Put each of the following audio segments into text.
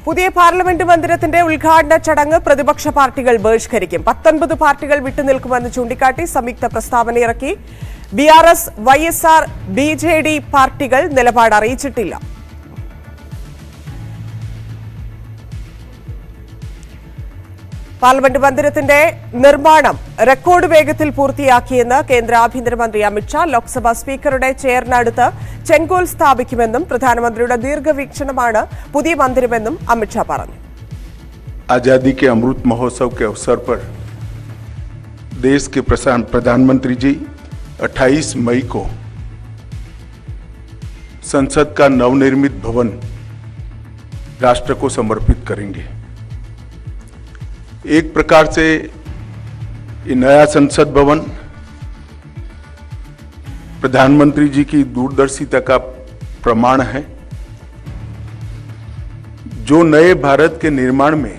പുതിയ പാർലമെന്റ് മന്ദിരത്തിന്റെ ഉദ്ഘാടന ചടങ്ങ് പ്രതിപക്ഷ പാർട്ടികൾ ബഹിഷ്കരിക്കും. 19 പാർട്ടികൾ വിട്ടുനിൽക്കുമെന്ന് ചൂണ്ടിക്കാട്ടി സംയുക്ത പ്രസ്താവനയിറക്കി. BRS, YSR, BJD പാർട്ടികൾ നിലപാട് അറിയിച്ചിട്ടില്ല. പാർലമെന്റ് മന്ദിരത്തിന്റെ നിർമ്മാണം റെക്കോർഡ് വേഗത്തിൽ പൂർത്തിയാക്കിയെന്ന് കേന്ദ്ര ആഭ്യന്തരമന്ത്രി അമിത്ഷാ. ലോക്സഭാ സ്പീക്കറുടെ ചെയറിനടുത്ത് ചെങ്കോൽ സ്ഥാപിക്കുമെന്നും പ്രധാനമന്ത്രിയുടെ ദീർഘവീക്ഷണമാണ് പുതിയ മന്ദിരമെന്നും അമിത്ഷാ പറഞ്ഞു. आजादी के अमृत महोत्सव के अवसर पर देश के प्रधानमंत्री जी 28 मई को संसद का नवनिर्मित भवन राष्ट्र को समर्पित करेंगे. एक प्रकार से ये नया संसद भवन प्रधानमंत्री जी की दूरदर्शिता का प्रमाण है, जो नए भारत के निर्माण में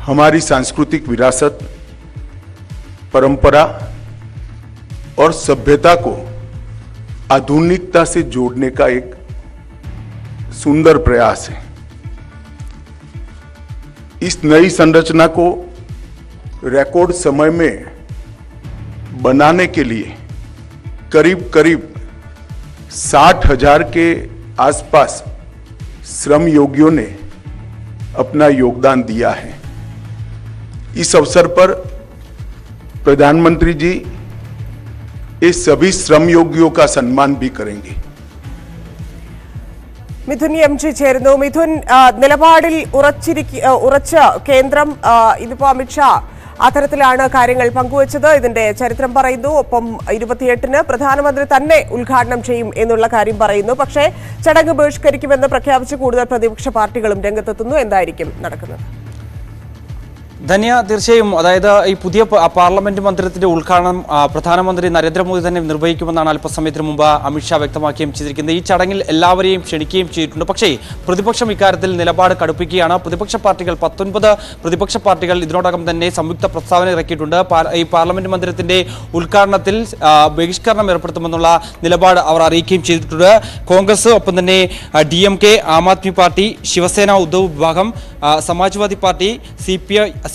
हमारी सांस्कृतिक विरासत, परंपरा और सभ्यता को आधुनिकता से जोड़ने का एक सुंदर प्रयास है. इस नई संरचना को रिकॉर्ड समय में बनाने के लिए करीब 60,000 के आसपास श्रम योगियों ने अपना योगदान दिया है. इस अवसर पर प्रधानमंत्री जी इस सभी श्रम योगियों का सम्मान भी करेंगे. മിഥുൻ MG ചേരുന്നു. മിഥുൻ, നിലപാടിൽ ഉറച്ച കേന്ദ്രം ഇതിപ്പോ അമിത്ഷാ അത്തരത്തിലാണ് കാര്യങ്ങൾ പങ്കുവച്ചത്. ഇതിന്റെ ചരിത്രം പറയുന്നു. ഒപ്പം 28-ന് പ്രധാനമന്ത്രി തന്നെ ഉദ്ഘാടനം ചെയ്യും എന്നുള്ള കാര്യം പറയുന്നു. പക്ഷേ ചടങ്ങ് ബഹിഷ്കരിക്കുമെന്ന് പ്രഖ്യാപിച്ച് കൂടുതൽ പ്രതിപക്ഷ പാർട്ടികളും രംഗത്തെത്തുന്നു. എന്തായിരിക്കും നടക്കുന്നത്? ധന്യ, തീർച്ചയായും അതായത് ഈ പുതിയ പാർലമെന്റ് മന്ദിരത്തിന്റെ ഉദ്ഘാടനം പ്രധാനമന്ത്രി നരേന്ദ്രമോദി തന്നെ നിർവഹിക്കുമെന്നാണ് അല്പസമയത്തിന് മുമ്പ് അമിത്ഷാ വ്യക്തമാക്കുകയും ചെയ്തിരിക്കുന്നത്. ഈ ചടങ്ങിൽ എല്ലാവരെയും ക്ഷണിക്കുകയും ചെയ്തിട്ടുണ്ട്. പക്ഷേ പ്രതിപക്ഷം ഇക്കാര്യത്തിൽ നിലപാട് കടുപ്പിക്കുകയാണ്. പ്രതിപക്ഷ പാർട്ടികൾ 19 പ്രതിപക്ഷ പാർട്ടികൾ ഇതിനോടകം തന്നെ സംയുക്ത പ്രസ്താവന ഇറക്കിയിട്ടുണ്ട്. ഈ പാർലമെന്റ് മന്ദിരത്തിന്റെ ഉദ്ഘാടനത്തിൽ ബഹിഷ്കരണം ഏർപ്പെടുത്തുമെന്നുള്ള നിലപാട് അവർ അറിയിക്കുകയും ചെയ്തിട്ടുണ്ട്. കോൺഗ്രസ്, ഒപ്പം തന്നെ DMK, ആം ആദ്മി പാർട്ടി, ശിവസേന, ഉദ്ധവ് വിഭാഗം, സമാജ്വാദി പാർട്ടി,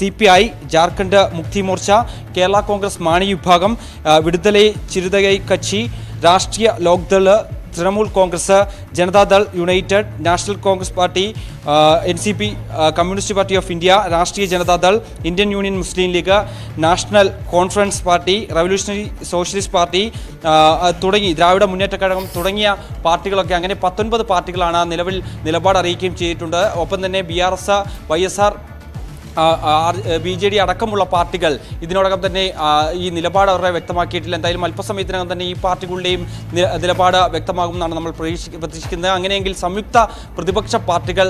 CPI, ജാർഖണ്ഡ് മുക്തി മോർച്ച, കേരള കോൺഗ്രസ് മാണി വിഭാഗം, Viduthalai Chiruthai Katchi, Rashtriya Lok Dal, Trinamool Congress, Janata Dal United, National Congress Party, NCP, Communist Party of India, Rashtriya Janata Dal, Indian Union Muslim League, National Conference Party, Revolutionary Socialist Party തുടങ്ങി ദ്രാവിഡ മുന്നേറ്റ കഴകം തുടങ്ങിയ പാർട്ടികളൊക്കെ, അങ്ങനെ 19 പാർട്ടികളാണ് നിലവിൽ നിലപാട് അറിയിക്കുകയും ചെയ്തിട്ടുണ്ട്. ഒപ്പം തന്നെ BRS, YSR, BJD അടക്കമുള്ള പാർട്ടികൾ ഇതിനോടകം തന്നെ ഈ നിലപാട് അവരുടെ വ്യക്തമാക്കിയിട്ടില്ല. എന്തായാലും അല്പസമയത്തിനകം തന്നെ ഈ പാർട്ടികളുടെയും നിലപാട് വ്യക്തമാകുമെന്നാണ് നമ്മൾ പ്രതീക്ഷിക്കുന്നത്. അങ്ങനെയെങ്കിൽ സംയുക്ത പ്രതിപക്ഷ പാർട്ടികൾ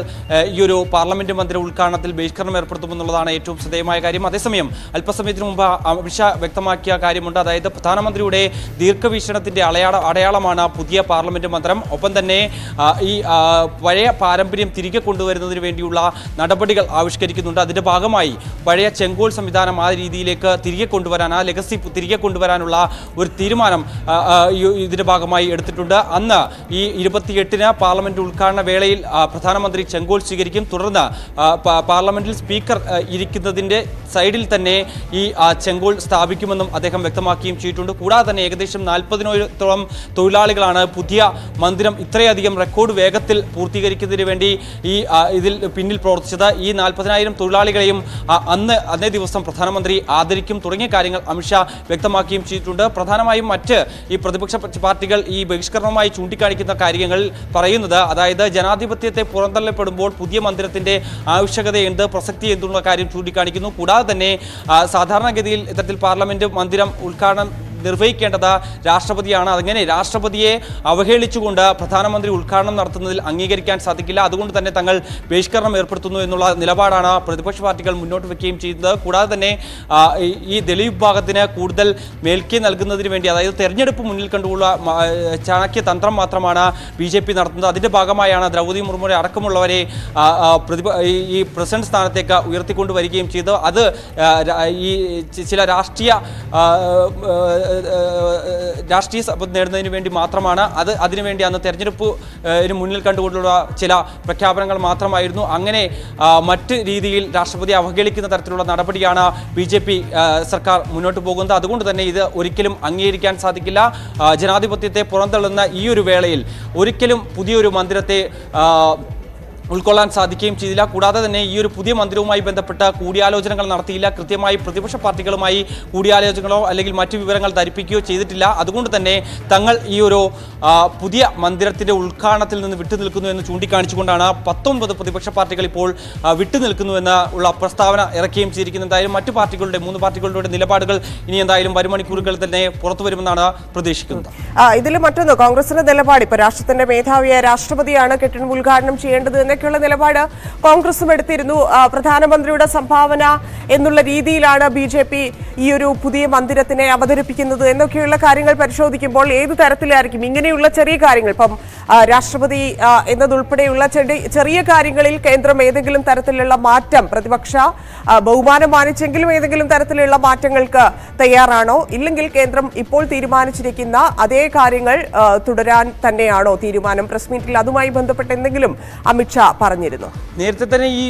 ഈ ഒരു പാർലമെന്റ് മന്ദിര ഉദ്ഘാടനത്തിൽ ബഹിഷ്കരണം ഏർപ്പെടുത്തുമെന്നുള്ളതാണ് ഏറ്റവും ശ്രദ്ധേയമായ കാര്യം. അതേസമയം അല്പസമയത്തിന് മുമ്പ് അമിത്ഷാ വ്യക്തമാക്കിയ കാര്യമുണ്ട്. അതായത് പ്രധാനമന്ത്രിയുടെ ദീർഘവീക്ഷണത്തിന്റെ അടയാളമാണ് പുതിയ പാർലമെന്റ് മന്ദിരം. ഒപ്പം തന്നെ ഈ പഴയ പാരമ്പര്യം തിരികെ കൊണ്ടുവരുന്നതിന് വേണ്ടിയുള്ള നടപടികൾ ആവിഷ്കരിക്കുന്നുണ്ട്. അതിന്റെ ഭാഗമായി പഴയ ചെങ്കോൽ സംവിധാനം ആ രീതിയിലേക്ക് തിരികെ കൊണ്ടുവരാൻ, ആ ലെഗസി തിരികെ കൊണ്ടുവരാനുള്ള ഒരു തീരുമാനം ഇതിന്റെ ഭാഗമായി എടുത്തിട്ടുണ്ട്. അന്ന് ഈ 28-ന് പാർലമെന്റ് ഉദ്ഘാടന വേളയിൽ പ്രധാനമന്ത്രി ചെങ്കോൽ സ്വീകരിക്കും. തുടർന്ന് പാർലമെന്റിൽ സ്പീക്കർ ഇരിക്കുന്നതിന്റെ സൈഡിൽ തന്നെ ഈ ചെങ്കോൽ സ്ഥാപിക്കുമെന്നും അദ്ദേഹം വ്യക്തമാക്കുകയും ചെയ്തിട്ടുണ്ട്. കൂടാതെ തന്നെ ഏകദേശം 40,000-ഓളം തൊഴിലാളികളാണ് പുതിയ മന്ദിരം ഇത്രയധികം റെക്കോർഡ് വേഗത്തിൽ പൂർത്തീകരിക്കുന്നതിന് വേണ്ടി ഇതിൽ പിന്നിൽ പ്രവർത്തിച്ചത്. ഈ 40,000 തൊഴിലാളികളെയും അന്നേ ദിവസം പ്രധാനമന്ത്രി ആദരിക്കും തുടങ്ങിയ കാര്യങ്ങൾ അമിത്ഷാ വ്യക്തമാക്കുകയും ചെയ്തിട്ടുണ്ട്. പ്രധാനമായും മറ്റ് ഈ പ്രതിപക്ഷ പാർട്ടികൾ ഈ ബഹിഷ്കരണവുമായി ചൂണ്ടിക്കാണിക്കുന്ന കാര്യങ്ങൾ പറയുന്നത്, അതായത് ജനാധിപത്യത്തെ പുറന്തള്ളപ്പെടുമ്പോൾ പുതിയ മന്ദിരത്തിന്റെ ആവശ്യകത എന്ത്, പ്രസക്തി എന്നുള്ള കാര്യം ചൂണ്ടിക്കാണിക്കുന്നു. കൂടാതെ തന്നെ സാധാരണഗതിയിൽ ഇത്തരത്തിൽ പാർലമെന്റ് മന്ദിരം ഉദ്ഘാടനം നിർവഹിക്കേണ്ടത് രാഷ്ട്രപതിയാണ്. അങ്ങനെ രാഷ്ട്രപതിയെ അവഹേളിച്ചുകൊണ്ട് പ്രധാനമന്ത്രി ഉദ്ഘാടനം നടത്തുന്നതിൽ അംഗീകരിക്കാൻ സാധിക്കില്ല. അതുകൊണ്ട് തന്നെ തങ്ങൾ ബഹിഷ്കരണം ഏർപ്പെടുത്തുന്നു എന്നുള്ള നിലപാടാണ് പ്രതിപക്ഷ പാർട്ടികൾ മുന്നോട്ട് വയ്ക്കുകയും ചെയ്യുന്നത്. കൂടാതെ തന്നെ ഈ ദളിത് വിഭാഗത്തിന് കൂടുതൽ മേൽക്കൈ നൽകുന്നതിന് വേണ്ടി, അതായത് തെരഞ്ഞെടുപ്പ് മുന്നിൽ കണ്ടുള്ള ചാണക്യ തന്ത്രം മാത്രമാണ് BJP നടത്തുന്നത്. അതിന്റെ ഭാഗമായാണ് ദ്രൗപദി മുർമുരെ അടക്കമുള്ളവരെ ഈ പ്രസിഡന്റ് സ്ഥാനത്തേക്ക് ഉയർത്തിക്കൊണ്ടുവരികയും ചെയ്തത്. അത് ഈ ചില രാഷ്ട്രീയ രാഷ്ട്രീയ സമ്പത്ത് നേടുന്നതിന് വേണ്ടി മാത്രമാണ്. അതിനുവേണ്ടി അന്ന് തെരഞ്ഞെടുപ്പ് മുന്നിൽ കണ്ടുകൊണ്ടുള്ള ചില പ്രഖ്യാപനങ്ങൾ മാത്രമായിരുന്നു. അങ്ങനെ മറ്റ് രീതിയിൽ രാഷ്ട്രപതി അവഹേളിക്കുന്ന തരത്തിലുള്ള നടപടിയാണ് BJP സർക്കാർ മുന്നോട്ട് പോകുന്നത്. അതുകൊണ്ട് തന്നെ ഇത് ഒരിക്കലും അംഗീകരിക്കാൻ സാധിക്കില്ല. ജനാധിപത്യത്തെ പുറന്തള്ളുന്ന ഈ ഒരു വേളയിൽ ഒരിക്കലും പുതിയൊരു മന്ദിരത്തെ ഉൾക്കൊള്ളാൻ സാധിക്കുകയും ചെയ്തില്ല. കൂടാതെ തന്നെ ഈ ഒരു പുതിയ മന്ദിരവുമായി ബന്ധപ്പെട്ട കൂടിയാലോചനകൾ നടത്തിയില്ല. കൃത്യമായി പ്രതിപക്ഷ പാർട്ടികളുമായി കൂടിയാലോചനകളോ അല്ലെങ്കിൽ മറ്റു വിവരങ്ങൾ ധരിപ്പിക്കുകയോ ചെയ്തിട്ടില്ല. അതുകൊണ്ട് തന്നെ തങ്ങൾ ഈ ഒരു പുതിയ മന്ദിരത്തിന്റെ ഉദ്ഘാടനത്തിൽ നിന്ന് വിട്ടുനിൽക്കുന്നു എന്ന് ചൂണ്ടിക്കാണിച്ചുകൊണ്ടാണ് 19 പ്രതിപക്ഷ പാർട്ടികൾ ഇപ്പോൾ വിട്ടുനിൽക്കുന്നുവെന്ന് ഉള്ള പ്രസ്താവന ഇറക്കുകയും ചെയ്തിരിക്കുന്നത്. എന്തായാലും മറ്റു പാർട്ടികളുടെ 3 പാർട്ടികളുടെ നിലപാടുകൾ ഇനി എന്തായാലും വരും മണിക്കൂറുകളിൽ തന്നെ പുറത്തു വരുമെന്നാണ് പ്രതീക്ഷിക്കുന്നത്. ഇതിൽ മറ്റൊന്ന് കോൺഗ്രസിന്റെ നിലപാട്, ഇപ്പൊ രാഷ്ട്രത്തിന്റെ മേധാവിയായ രാഷ്ട്രപതിയാണ് കെട്ടിടം ഉദ്ഘാടനം ചെയ്യേണ്ടത് എന്നൊക്കെയുള്ള നിലപാട് കോൺഗ്രസും എടുത്തിരുന്നു. പ്രധാനമന്ത്രിയുടെ സംഭാവന എന്നുള്ള രീതിയിലാണ് BJP ഈ ഒരു പുതിയ മന്ദിരത്തിനെ അവതരിപ്പിക്കുന്നത് എന്നൊക്കെയുള്ള കാര്യങ്ങൾ പരിശോധിക്കുമ്പോൾ ഏത് തരത്തിലായിരിക്കും ഇങ്ങനെയുള്ള ചെറിയ കാര്യങ്ങൾ, ഇപ്പം രാഷ്ട്രപതി എന്നതുൾപ്പെടെയുള്ള ചെറിയ കാര്യങ്ങളിൽ കേന്ദ്രം ഏതെങ്കിലും തരത്തിലുള്ള മാറ്റം, പ്രതിപക്ഷ ബഹുമാനം മാനിച്ചെങ്കിലും ഏതെങ്കിലും തരത്തിലുള്ള മാറ്റങ്ങൾക്ക് തയ്യാറാണോ, ഇല്ലെങ്കിൽ കേന്ദ്രം ഇപ്പോൾ തീരുമാനിച്ചിരിക്കുന്ന അതേ കാര്യങ്ങൾ തുടരാൻ തന്നെയാണോ തീരുമാനം? പ്രസ് മീറ്റിൽ അതുമായി ബന്ധപ്പെട്ട് എന്തെങ്കിലും അമിത്ഷാ പറഞ്ഞിരുന്നു? നേരത്തെ തന്നെ ഈ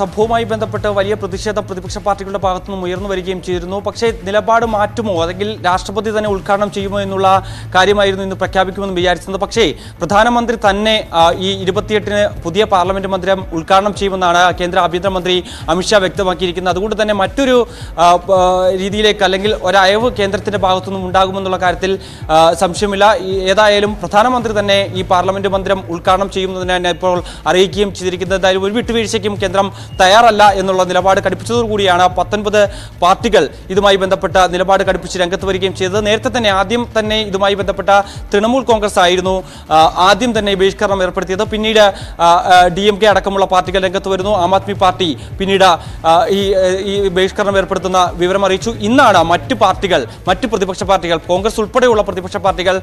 സംഭവവുമായി ബന്ധപ്പെട്ട് വലിയ പ്രതിഷേധം പ്രതിപക്ഷ പാർട്ടികളുടെ ഭാഗത്തു നിന്നും ഉയർന്നു വരികയും ചെയ്തിരുന്നു. പക്ഷേ നിലപാട് മാറ്റുമോ അല്ലെങ്കിൽ രാഷ്ട്രപതി തന്നെ ഉദ്ഘാടനം ചെയ്യുമോ എന്നുള്ള കാര്യമായിരുന്നു ഇന്ന് പ്രഖ്യാപിക്കുമെന്ന് വിചാരിച്ചത്. പക്ഷേ പ്രധാനമന്ത്രി തന്നെ ഈ 28-ന് പുതിയ പാർലമെന്റ് മന്ദിരം ഉദ്ഘാടനം ചെയ്യുമെന്നാണ് കേന്ദ്ര ആഭ്യന്തരമന്ത്രി അമിത്ഷാ വ്യക്തമാക്കിയിരിക്കുന്നത്. അതുകൊണ്ട് തന്നെ മറ്റൊരു രീതിയിലേക്ക് അല്ലെങ്കിൽ ഒരയവ് കേന്ദ്രത്തിന്റെ ഭാഗത്തുനിന്നും ഉണ്ടാകുമെന്നുള്ള കാര്യത്തിൽ സംശയമില്ല. ഏതായാലും പ്രധാനമന്ത്രി തന്നെ ഈ പാർലമെന്റ് മന്ദിരം ഉദ്ഘാടനം ചെയ്യുന്നതിന് ഇപ്പോൾ അറിയിക്കുകയും ചെയ്തിരിക്കുന്നത്. എന്തായാലും ഒരു വിട്ടുവീഴ്ചയ്ക്കും കേന്ദ്രം തയ്യാറല്ല എന്നുള്ള നിലപാട് കടുപ്പിച്ചതോടുകൂടിയാണ് 19 പാർട്ടികൾ ഇതുമായി ബന്ധപ്പെട്ട നിലപാട് കടുപ്പിച്ച് രംഗത്ത് വരികയും ചെയ്തത്. നേരത്തെ തന്നെ ആദ്യം തന്നെ ഇതുമായി ബന്ധപ്പെട്ട തൃണമൂൽ കോൺഗ്രസ് ആയിരുന്നു ആദ്യം തന്നെ ബഹിഷ്കരണം ഏർപ്പെടുത്തിയത്. പിന്നീട് DMK അടക്കമുള്ള പാർട്ടികൾ രംഗത്ത് വരുന്നു. ആം ആദ്മി പാർട്ടി പിന്നീട് ഈ ബഹിഷ്കരണം ഏർപ്പെടുത്തുന്ന വിവരം അറിയിച്ചു. ഇന്നാണ് മറ്റ് പ്രതിപക്ഷ പാർട്ടികൾ കോൺഗ്രസ് ഉൾപ്പെടെയുള്ള പ്രതിപക്ഷ പാർട്ടികൾ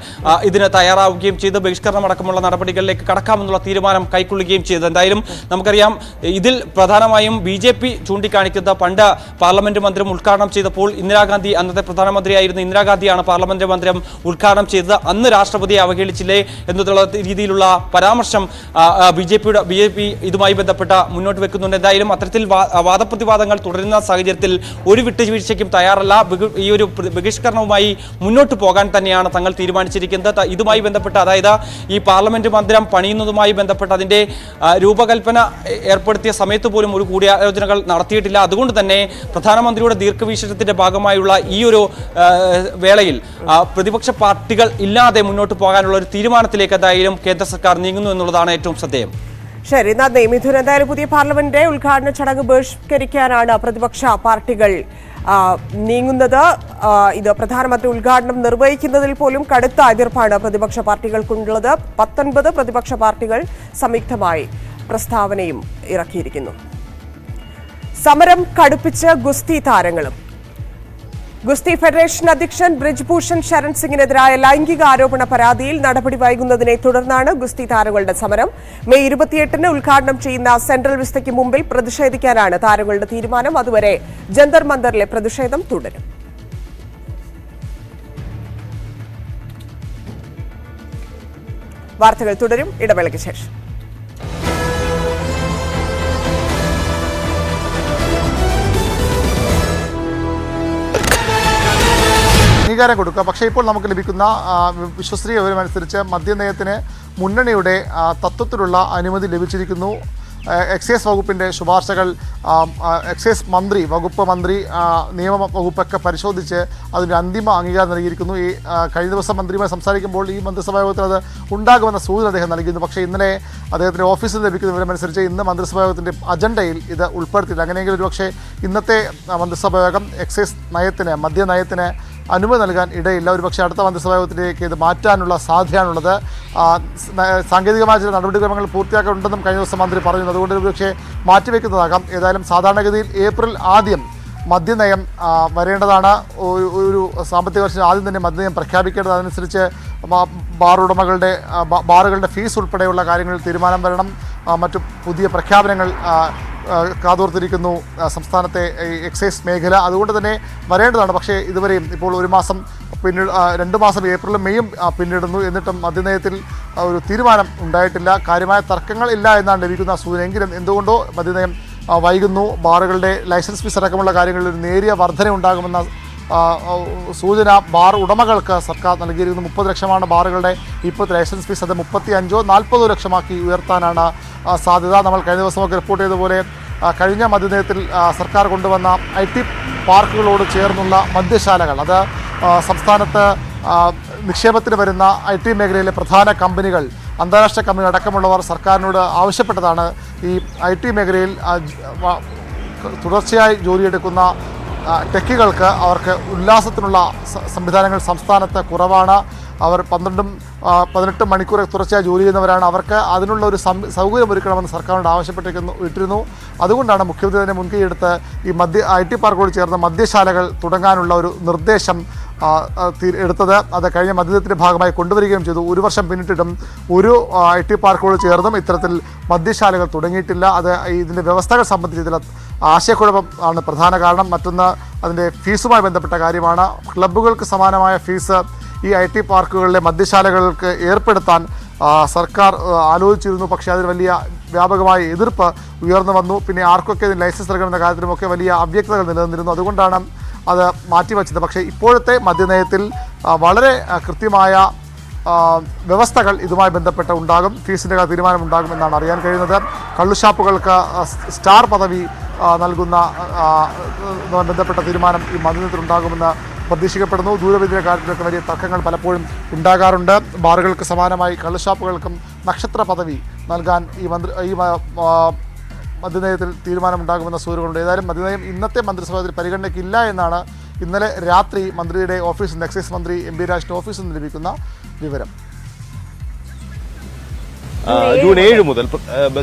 ഇതിന് തയ്യാറാവുകയും ചെയ്ത് ബഹിഷ്കരണം അടക്കമുള്ള നടപടികളിലേക്ക് കടക്കാമെന്നുള്ള തീരുമാനം കൈക്കൊള്ളുകയും ചെയ്തത്. എന്തായാലും നമുക്കറിയാം ഇതിൽ പ്രധാനമായും BJP ചൂണ്ടിക്കാണിക്കുന്ന പണ്ട് പാർലമെന്റ് മന്ദിരം ഉദ്ഘാടനം ചെയ്തപ്പോൾ ഇന്ദിരാഗാന്ധി, അന്നത്തെ പ്രധാനമന്ത്രിയായിരുന്ന ഇന്ദിരാഗാന്ധിയാണ് പാർലമെന്റ് മന്ദിരം ഉദ്ഘാടനം ചെയ്തത്. അന്ന് രാഷ്ട്രപതിയെ അവഹേളിച്ചില്ലേ എന്നുള്ള രീതിയിലുള്ള പരാമർശം BJP ഇതുമായി ബന്ധപ്പെട്ട മുന്നോട്ട് വെക്കുന്നുണ്ട്. എന്തായാലും അത്തരത്തിൽ വാദപ്രതിവാദങ്ങൾ തുടരുന്ന സാഹചര്യത്തിൽ ഒരു വിട്ടുവീഴ്ചയ്ക്കും തയ്യാറല്ല. ഈ ഒരു ബഹിഷ്കരണവുമായി മുന്നോട്ട് പോകാൻ തന്നെയാണ് തങ്ങൾ തീരുമാനിച്ചിരിക്കുന്നത്. ഇതുമായി ബന്ധപ്പെട്ട്, അതായത് ഈ പാർലമെന്റ് മന്ദിരം പണിയുന്നതുമായി ബന്ധപ്പെട്ട് അതിന്റെ രൂപകൽപ്പന ഏർപ്പെടുത്തിയ സമയത്ത് പോലും ഒരു കൂടിയാലോചനകൾ നടത്തിയിട്ടില്ല. അതുകൊണ്ട് തന്നെ പ്രധാനമന്ത്രിയുടെ ദീർഘവീക്ഷണത്തിന്റെ ഭാഗമായുള്ള ഈ ഒരു വേളയിൽ പ്രതിപക്ഷ പാർട്ടികൾ ഇല്ലാതെ മുന്നോട്ട് പോകാനുള്ള ഒരു തീരുമാനത്തിലേക്ക് എന്തായാലും കേന്ദ്ര സർക്കാർ നീങ്ങുന്നു എന്നുള്ളതാണ് ഏറ്റവും ശ്രദ്ധേയം. ശരി, നന്ദി മിഥുൻ. എന്തായാലും പുതിയ പാർലമെന്റിന്റെ ഉദ്ഘാടന ചടങ്ങ് ബഹിഷ്കരിക്കാനാണ് പ്രതിപക്ഷ പാർട്ടികൾ നീങ്ങുന്നത്. ഇത് പ്രധാനമന്ത്രി ഉദ്ഘാടനം നിർവഹിക്കുന്നതിൽ പോലും കടുത്ത എതിർപ്പാണ് പ്രതിപക്ഷ പാർട്ടികൾക്കുള്ളത്. 19 പ്രതിപക്ഷ പാർട്ടികൾ സംയുക്തമായി പ്രസ്താവനയും ഇറക്കിയിരിക്കുന്നു. സമരം കടുപ്പിച്ച് ഗുസ്തി താരങ്ങളും. ഗുസ്തി ഫെഡറേഷൻ അധ്യക്ഷൻ ബ്രിജ്ഭൂഷൺ ശരൺ സിംഗിനെതിരായ ലൈംഗിക ആരോപണ പരാതിയിൽ നടപടി വൈകുന്നതിനെ തുടർന്നാണ് ഗുസ്തി താരങ്ങളുടെ സമരം. മെയ് 28-ന് ഉദ്ഘാടനം ചെയ്യുന്ന സെൻട്രൽ വിസ്തയ്ക്ക് മുമ്പിൽ പ്രതിഷേധിക്കാനാണ് താരങ്ങളുടെ തീരുമാനം. അതുവരെ ജന്തർ മന്ദറിലെ പ്രതിഷേധം തുടരും. വാർത്തകൾ തുടരും, ഇടവേളയ്ക്ക് ശേഷം. അംഗീകാരം കൊടുക്കുക. പക്ഷേ ഇപ്പോൾ നമുക്ക് ലഭിക്കുന്ന വിശ്വസനീയ വിവരമനുസരിച്ച് മദ്യനയത്തിന് മുന്നണിയുടെ തത്വത്തിലുള്ള അനുമതി ലഭിച്ചിരിക്കുന്നു. എക്സൈസ് വകുപ്പിൻ്റെ ശുപാർശകൾ എക്സൈസ് വകുപ്പ് മന്ത്രി നിയമ വകുപ്പൊക്കെ പരിശോധിച്ച് അതിന് അന്തിമ അംഗീകാരം നൽകിയിരിക്കുന്നു. ഈ കഴിഞ്ഞ ദിവസം മന്ത്രിയുമായി സംസാരിക്കുമ്പോൾ ഈ മന്ത്രിസഭാ യോഗത്തിൽ അത് ഉണ്ടാകുമെന്ന സൂചന അദ്ദേഹം നൽകിയിരുന്നു. പക്ഷേ ഇന്നലെ അദ്ദേഹത്തിൻ്റെ ഓഫീസിൽ ലഭിക്കുന്ന വിവരമനുസരിച്ച് ഇന്ന് മന്ത്രിസഭാ യോഗത്തിൻ്റെ അജണ്ടയിൽ ഇത് ഉൾപ്പെടുത്തിയില്ല. അങ്ങനെയെങ്കിൽ ഒരുപക്ഷെ ഇന്നത്തെ മന്ത്രിസഭാ യോഗം എക്സൈസ് മദ്യനയത്തിന് അനുമതി നൽകാൻ ഇടയില്ല. ഒരുപക്ഷെ അടുത്ത മന്ത്രിസഭാ യോഗത്തിലേക്ക് ഇത് മാറ്റാനുള്ള സാധ്യതയാണുള്ളത്. സാങ്കേതികമായ ചില നടപടിക്രമങ്ങൾ പൂർത്തിയാക്കാനുണ്ടെന്നും കഴിഞ്ഞ ദിവസം മന്ത്രി പറഞ്ഞു. അതുകൊണ്ട് ഒരുപക്ഷെ മാറ്റിവെക്കുന്നതാകാം. ഏതായാലും സാധാരണഗതിയിൽ ഏപ്രിൽ ആദ്യം മദ്യനയം വരേണ്ടതാണ്. ഒരു സാമ്പത്തിക വർഷം ആദ്യം തന്നെ മദ്യനയം പ്രഖ്യാപിക്കേണ്ടത്. അതനുസരിച്ച് ബാറുകളുടെ ഫീസ് ഉൾപ്പെടെയുള്ള കാര്യങ്ങളിൽ തീരുമാനം വരണം. മറ്റു പുതിയ പ്രഖ്യാപനങ്ങൾ കാതോർത്തിരിക്കുന്നു സംസ്ഥാനത്തെ എക്സൈസ് മേഖല. അതുകൊണ്ട് തന്നെ വരേണ്ടതാണ്. പക്ഷേ ഇതുവരെയും ഇപ്പോൾ ഒരു മാസം പിന്നീട് 2 മാസം ഏപ്രിലും മെയ്യും പിന്നിടുന്നു. എന്നിട്ടും മദ്യനയത്തിൽ ഒരു തീരുമാനം ഉണ്ടായിട്ടില്ല. കാര്യമായ തർക്കങ്ങൾ ഇല്ല എന്നാണ് ലഭിക്കുന്ന സൂചന. എങ്കിലും എന്തുകൊണ്ടോ മദ്യനയം വൈകുന്നു. ബാറുകളുടെ ലൈസൻസ് ഫീസ് അടക്കമുള്ള കാര്യങ്ങളിൽ ഒരു നേരിയ വർധന ഉണ്ടാകുമെന്ന സൂചന ബാർ ഉടമകൾക്ക് സർക്കാർ നൽകിയിരിക്കുന്നു. 30 ലക്ഷമാണ് ബാറുകളുടെ ഇപ്പോഴത്തെ ലൈസൻസ് ഫീസ്. അത് 35-40 ലക്ഷമാക്കി ഉയർത്താനാണ് സാധ്യത. നമ്മൾ കഴിഞ്ഞ ദിവസമൊക്കെ റിപ്പോർട്ട് ചെയ്തതുപോലെ കഴിഞ്ഞ മദ്യനയത്തിൽ സർക്കാർ കൊണ്ടുവന്ന IT പാർക്കുകളോട് ചേർന്നുള്ള മദ്യശാലകൾ, അത് സംസ്ഥാനത്ത് നിക്ഷേപത്തിന് വരുന്ന IT മേഖലയിലെ പ്രധാന കമ്പനികൾ, അന്താരാഷ്ട്ര കമ്പനികൾ അടക്കമുള്ളവർ സർക്കാരിനോട് ആവശ്യപ്പെട്ടതാണ് ഈ IT മേഖലയിൽ തുടർച്ചയായി ജോലിയെടുക്കുന്ന ടെക്കികൾക്ക് അവർക്ക് ഉല്ലാസത്തിനുള്ള സംവിധാനങ്ങൾ സംസ്ഥാനത്ത് കുറവാണ്. അവർ 12-18 മണിക്കൂർ തുടർച്ചയായി ജോലി ചെയ്യുന്നവരാണ്. അവർക്ക് അതിനുള്ള ഒരു സൗകര്യം ഒരുക്കണമെന്ന് സർക്കാരിനോട് ആവശ്യപ്പെട്ടിരുന്നു. അതുകൊണ്ടാണ് മുഖ്യമന്ത്രി തന്നെ മുൻകൈയെടുത്ത് ഈ IT പാർക്കോട് ചേർന്ന മദ്യശാലകൾ തുടങ്ങാനുള്ള ഒരു നിർദ്ദേശം എടുത്തത്. അത് കഴിഞ്ഞ മദ്യനയത്തിൻ്റെ ഭാഗമായി കൊണ്ടുവരികയും ചെയ്തു. 1 വർഷം പിന്നിട്ടിട്ടും ഒരു IT പാർക്കോട് ചേർന്നും ഇത്തരത്തിൽ മദ്യശാലകൾ തുടങ്ങിയിട്ടില്ല. അത് ഇതിൻ്റെ വ്യവസ്ഥകൾ സംബന്ധിച്ച് ചില ആശയക്കുഴപ്പം ആണ് പ്രധാന കാരണം. മറ്റൊന്ന് അതിൻ്റെ ഫീസുമായി ബന്ധപ്പെട്ട കാര്യമാണ്. ക്ലബ്ബുകൾക്ക് സമാനമായ ഫീസ് ഈ IT പാർക്കുകളിലെ മദ്യശാലകൾക്ക് ഏർപ്പെടുത്താൻ സർക്കാർ ആലോചിച്ചിരുന്നു. പക്ഷേ അതിന് വലിയ വ്യാപകമായ എതിർപ്പ് ഉയർന്നു വന്നു. പിന്നെ ആർക്കൊക്കെ ഇതിന് ലൈസൻസ് നൽകണമെന്ന കാര്യത്തിലുമൊക്കെ വലിയ അവ്യക്തതകൾ നിലനിന്നിരുന്നു. അതുകൊണ്ടാണ് അത് മാറ്റിവെച്ചത്. പക്ഷേ ഇപ്പോഴത്തെ മദ്യനയത്തിൽ വളരെ കൃത്യമായ വ്യവസ്ഥകൾ ഇതുമായി ബന്ധപ്പെട്ട് ഉണ്ടാകും. ഫീസിൻ്റെ തീരുമാനമുണ്ടാകുമെന്നാണ് അറിയാൻ കഴിയുന്നത്. കള്ളുഷാപ്പുകൾക്ക് സ്റ്റാർ പദവി നൽകുന്ന ബന്ധപ്പെട്ട തീരുമാനം ഈ മദ്യനയത്തിലുണ്ടാകുമെന്ന് പ്രതീക്ഷിക്കപ്പെടുന്നു. ദൂരപരിധിയുടെ കാര്യത്തിലൊക്കെ വലിയ തർക്കങ്ങൾ പലപ്പോഴും ഉണ്ടാകാറുണ്ട്. ബാറുകൾക്ക് സമാനമായി കള്ളുഷാപ്പുകൾക്കും നക്ഷത്ര പദവി നൽകാൻ ഈ മദ്യനയത്തിൽ തീരുമാനമുണ്ടാകുമെന്ന സൂചനകളുണ്ട്. ഏതായാലും മദ്യനയം ഇന്നത്തെ മന്ത്രിസഭയിൽ പരിഗണനയ്ക്കില്ല എന്നാണ് ഇന്നലെ രാത്രി മന്ത്രിയുടെ ഓഫീസിൽ നിന്ന്, എക്സൈസ് മന്ത്രി MB രാജന്റെ ഓഫീസിൽ നിന്ന് ലഭിക്കുന്ന വിവരം. ജൂൺ 7 മുതൽ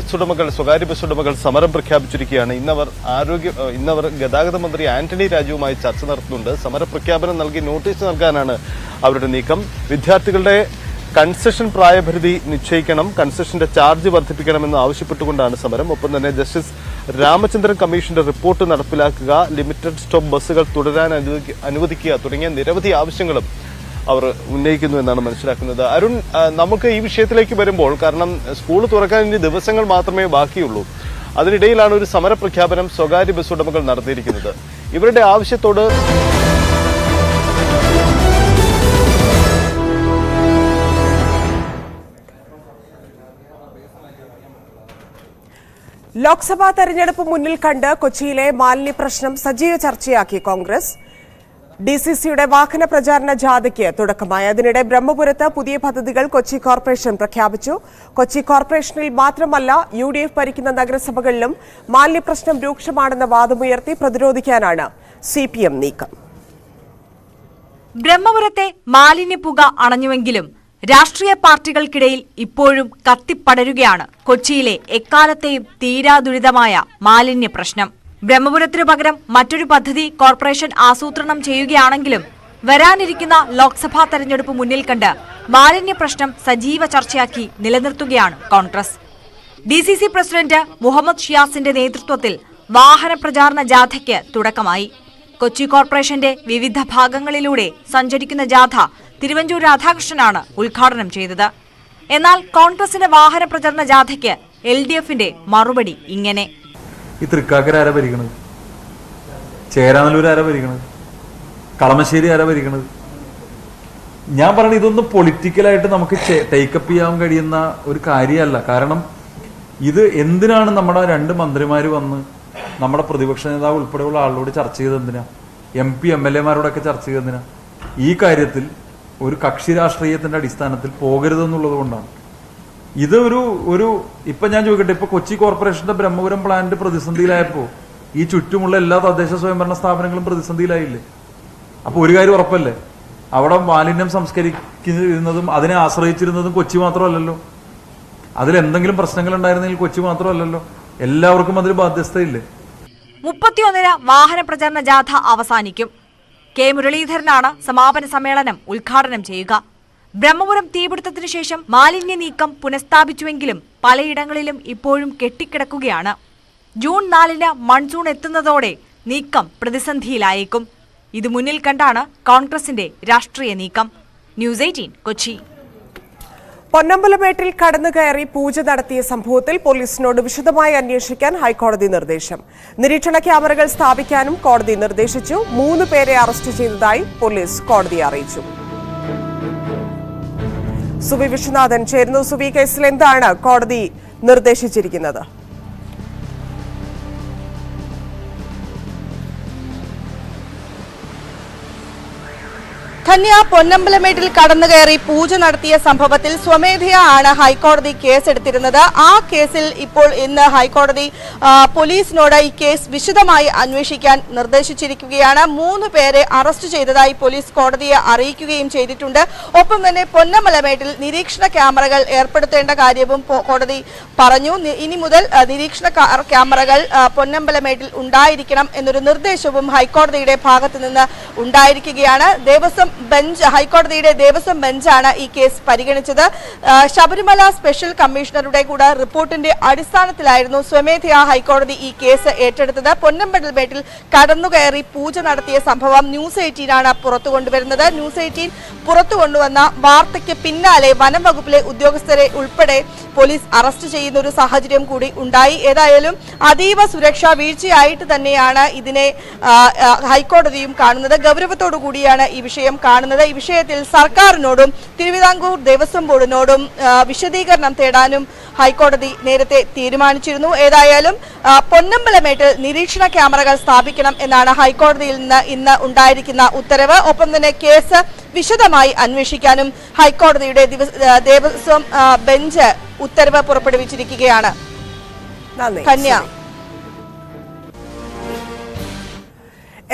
സ്വകാര്യ ബസ് ഉടമകൾ സമരം പ്രഖ്യാപിച്ചിരിക്കുകയാണ്. ഇന്നവർ ഗതാഗത മന്ത്രി ആന്റണി രാജുവുമായി ചർച്ച നടത്തുന്നുണ്ട്. സമരപ്രഖ്യാപനം നൽകി നോട്ടീസ് നൽകാനാണ് അവരുടെ നീക്കം. വിദ്യാർത്ഥികളുടെ കൺസെഷൻ പ്രായപരിധി നിശ്ചയിക്കണം, കൺസെഷന്റെ ചാർജ് വർദ്ധിപ്പിക്കണമെന്ന് ആവശ്യപ്പെട്ടുകൊണ്ടാണ് സമരം. ഒപ്പം തന്നെ ജസ്റ്റിസ് രാമചന്ദ്രൻ കമ്മീഷന്റെ റിപ്പോർട്ട് നടപ്പിലാക്കുക, ലിമിറ്റഡ് സ്റ്റോപ്പ് ബസ്സുകൾ തുടരാൻ അനുവദിക്കുക തുടങ്ങിയ നിരവധി ആവശ്യങ്ങളും അവർ ഉന്നയിക്കുന്നു എന്നാണ് മനസ്സിലാക്കുന്നത്. അരുൺ, നമുക്ക് ഈ വിഷയത്തിലേക്ക് വരുമ്പോൾ, കാരണം സ്കൂൾ തുറക്കാൻ ഇനി ദിവസങ്ങൾ മാത്രമേ ബാക്കിയുള്ളൂ, അതിനിടയിലാണ് ഒരു സമരപ്രഖ്യാപനം സ്വകാര്യ ബസ് ഉടമകൾ നടത്തിയിരിക്കുന്നത്. ഇവരുടെ ആവശ്യത്തോട് ലോക്സഭാ തെരഞ്ഞെടുപ്പ് മുന്നിൽ കണ്ട് കൊച്ചിയിലെ മാലിന്യ പ്രശ്നം സജീവ ചർച്ചയാക്കി കോൺഗ്രസ്. DCCയുടെ വാഹന പ്രചാരണ ജാഥയ്ക്ക് തുടക്കമായി. അതിനിടെ ബ്രഹ്മപുരത്ത് പുതിയ പദ്ധതികൾ കൊച്ചി കോർപ്പറേഷൻ പ്രഖ്യാപിച്ചു. കൊച്ചി കോർപ്പറേഷനിൽ മാത്രമല്ല UDF ഭരിക്കുന്ന നഗരസഭകളിലും മാലിന്യ പ്രശ്നം രൂക്ഷമാണെന്ന വാദമുയർത്തി പ്രതിരോധിക്കാനാണ് CPM നീക്കം. ബ്രഹ്മപുരത്തെ മാലിന്യപ്പുക അണഞ്ഞുവെങ്കിലും രാഷ്ട്രീയ പാർട്ടികൾക്കിടയിൽ ഇപ്പോഴും കത്തിപ്പടരുകയാണ് കൊച്ചിയിലെ എക്കാലത്തെയും തീരാദുരിതമായ മാലിന്യ പ്രശ്നം. ബ്രഹ്മപുരത്തിനു പകരം മറ്റൊരു പദ്ധതി കോർപ്പറേഷൻ ആസൂത്രണം ചെയ്യുകയാണെങ്കിലും വരാനിരിക്കുന്ന ലോക്സഭാ തെരഞ്ഞെടുപ്പ് മുന്നിൽ കണ്ട് മാലിന്യ പ്രശ്നം സജീവ ചർച്ചയാക്കി നിലനിർത്തുകയാണ് കോൺഗ്രസ്. DCC പ്രസിഡന്റ് മുഹമ്മദ് ഷിയാസിന്റെ നേതൃത്വത്തിൽ വാഹന പ്രചാരണ ജാഥയ്ക്ക് തുടക്കമായി. കൊച്ചി കോർപ്പറേഷന്റെ വിവിധ ഭാഗങ്ങളിലൂടെ സഞ്ചരിക്കുന്ന ജാഥ തിരുവഞ്ചൂർ രാധാകൃഷ്ണനാണ് ഉദ്ഘാടനം ചെയ്തത്. എന്നാൽ കോൺഗ്രസിന്റെ വാഹന പ്രചരണ ജാഥയ്ക്ക് LDFന്റെ മറുപടി ഇങ്ങനെ: ഈ തൃക്കാക്കര ആരാ ഭരിക്കണത്? ചേരാനല്ലൂർ ആരാ ഭരിക്കണത്? കളമശ്ശേരി ആരാ ഭരിക്കണത്? ഞാൻ പറഞ്ഞ ഇതൊന്നും പൊളിറ്റിക്കലായിട്ട് നമുക്ക് ടേക്കപ്പ് ചെയ്യാൻ കഴിയുന്ന ഒരു കാര്യമല്ല. കാരണം ഇത് എന്തിനാണ് നമ്മുടെ 2 മന്ത്രിമാര് വന്ന് നമ്മുടെ പ്രതിപക്ഷ നേതാവ് ഉൾപ്പെടെയുള്ള ആളോട് ചർച്ച ചെയ്തെന്തിനാ? MP MLA-മാരോടൊക്കെ ചർച്ച ചെയ്തെന്തിനാ? ഈ കാര്യത്തിൽ ഒരു കക്ഷി രാഷ്ട്രീയത്തിന്റെ അടിസ്ഥാനത്തിൽ പോകരുതെന്നുള്ളത് കൊണ്ടാണ്. ഇത് ഇപ്പൊ ഞാൻ ചോദിക്കട്ടെ, ഇപ്പൊ കൊച്ചി കോർപ്പറേഷന്റെ ബ്രഹ്മപുരം പ്ലാന്റ് പ്രതിസന്ധിയിലായപ്പോ ഈ ചുറ്റുമുള്ള എല്ലാ തദ്ദേശ സ്വയംഭരണ സ്ഥാപനങ്ങളും പ്രതിസന്ധിയിലായില്ലേ? അപ്പൊ ഒരു കാര്യം ഉറപ്പല്ലേ, അവിടെ മാലിന്യം സംസ്കരിക്കുന്നതും അതിനെ ആശ്രയിച്ചിരുന്നതും കൊച്ചി മാത്രമല്ലല്ലോ. അതിലെന്തെങ്കിലും പ്രശ്നങ്ങൾ ഉണ്ടായിരുന്നെങ്കിൽ കൊച്ചി മാത്രമല്ലല്ലോ, എല്ലാവർക്കും അതിൽ ബാധ്യസ്ഥയില്ലേ? 31-ന് വാഹന പ്രചരണ ജാഥ അവസാനിക്കും. K. മുരളീധരനാണ് സമാപന സമ്മേളനം ഉദ്ഘാടനം ചെയ്യുക. ബ്രഹ്മപുരം തീപിടുത്തത്തിനു ശേഷം മാലിന്യ നീക്കം പുനഃസ്ഥാപിച്ചുവെങ്കിലും പലയിടങ്ങളിലും ഇപ്പോഴും കെട്ടിക്കിടക്കുകയാണ്. ജൂൺ 4-ന് മൺസൂൺ എത്തുന്നതോടെ നീക്കം പ്രതിസന്ധിയിലായേക്കും. ഇത് മുന്നിൽ കണ്ടാണ് കോൺഗ്രസിന്റെ രാഷ്ട്രീയ നീക്കം. ന്യൂസ് 18 കൊച്ചി. പൊന്നമ്പലമേട്ടിൽ കടന്നുകയറി പൂജ നടത്തിയ സംഭവത്തിൽ പോലീസിനോട് വിശദമായി അന്വേഷിക്കാൻ ഹൈക്കോടതി നിർദ്ദേശം. നിരീക്ഷണ ക്യാമറകൾ സ്ഥാപിക്കാനും കോടതി നിർദ്ദേശിച്ചു. 3 പേരെ അറസ്റ്റ് ചെയ്തതായി പോലീസ് കോടതിയെ അറിയിച്ചു. സുവി വിശ്വനാഥൻ ചേരുന്നു. സുവി, കേസിൽ എന്താണ് കോടതി നിർദ്ദേശിച്ചിരിക്കുന്നത്? ധന്യ, പൊന്നമ്പലമേട്ടിൽ കടന്നുകയറി പൂജ നടത്തിയ സംഭവത്തിൽ സ്വമേധയാ ആണ് ഹൈക്കോടതി കേസെടുത്തിരുന്നത്. ആ കേസിൽ ഇപ്പോൾ ഇന്ന് ഹൈക്കോടതി പോലീസിനോട് ഈ കേസ് വിശദമായി അന്വേഷിക്കാൻ നിർദ്ദേശിച്ചിരിക്കുകയാണ്. 3 പേരെ അറസ്റ്റ് ചെയ്തതായി പോലീസ് കോടതിയെ അറിയിക്കുകയും ചെയ്തിട്ടുണ്ട്. ഒപ്പം തന്നെ പൊന്നമ്പലമേട്ടിൽ നിരീക്ഷണ ക്യാമറകൾ ഏർപ്പെടുത്തേണ്ട കാര്യവും കോടതി പറഞ്ഞു. ഇനി മുതൽ നിരീക്ഷണ ക്യാമറകൾ പൊന്നമ്പലമേട്ടിൽ ഉണ്ടായിരിക്കണം എന്നൊരു നിർദ്ദേശവും ഹൈക്കോടതിയുടെ ഭാഗത്ത് നിന്ന് ഉണ്ടായിരിക്കുകയാണ്. ഹൈക്കോടതിയുടെ ദേവസ്വം ബെഞ്ചാണ് ഈ കേസ് പരിഗണിച്ചത്. ശബരിമല സ്പെഷ്യൽ കമ്മീഷണറുടെ കൂടെ റിപ്പോർട്ടിന്റെ അടിസ്ഥാനത്തിലായിരുന്നു സ്വമേധയാ ഹൈക്കോടതി ഈ കേസ് ഏറ്റെടുത്തത്. പൊന്നമ്പലമേട്ടിൽ കടന്നുകയറി പൂജ നടത്തിയ സംഭവം ന്യൂസ് 18 ആണ് പുറത്തു കൊണ്ടുവരുന്നത്. ന്യൂസ് 18 പുറത്തു കൊണ്ടുവന്ന വാർത്തയ്ക്ക് പിന്നാലെ വനം വകുപ്പിലെ ഉദ്യോഗസ്ഥരെ ഉൾപ്പെടെ പോലീസ് അറസ്റ്റ് ചെയ്യുന്ന ഒരു സാഹചര്യം കൂടി ഉണ്ടായി. ഏതായാലും അതീവ സുരക്ഷാ വീഴ്ചയായിട്ട് തന്നെയാണ് ഇതിനെ ഹൈക്കോടതിയും കാണുന്നത്. ഗൗരവത്തോടു കൂടിയാണ് ഈ വിഷയം കാണുന്നത്. ഈ വിഷയത്തിൽ സർക്കാരിനോടും തിരുവിതാംകൂർ ദേവസ്വം ബോർഡിനോടും വിശദീകരണം തേടാനും ഹൈക്കോടതി നേരത്തെ തീരുമാനിച്ചിരുന്നു. ഏതായാലും പൊന്നമ്പലമേട്ടിൽ നിരീക്ഷണ ക്യാമറകൾ സ്ഥാപിക്കണം എന്നാണ് ഹൈക്കോടതിയിൽ നിന്ന് ഇന്ന് ഉണ്ടായിരിക്കുന്ന ഉത്തരവ്. ഒപ്പം തന്നെ കേസ് വിശദമായി അന്വേഷിക്കാനും ഹൈക്കോടതിയുടെ ദേവസ്വം ബെഞ്ച് ഉത്തരവ് പുറപ്പെടുവിച്ചിരിക്കുകയാണ്. കന്യ.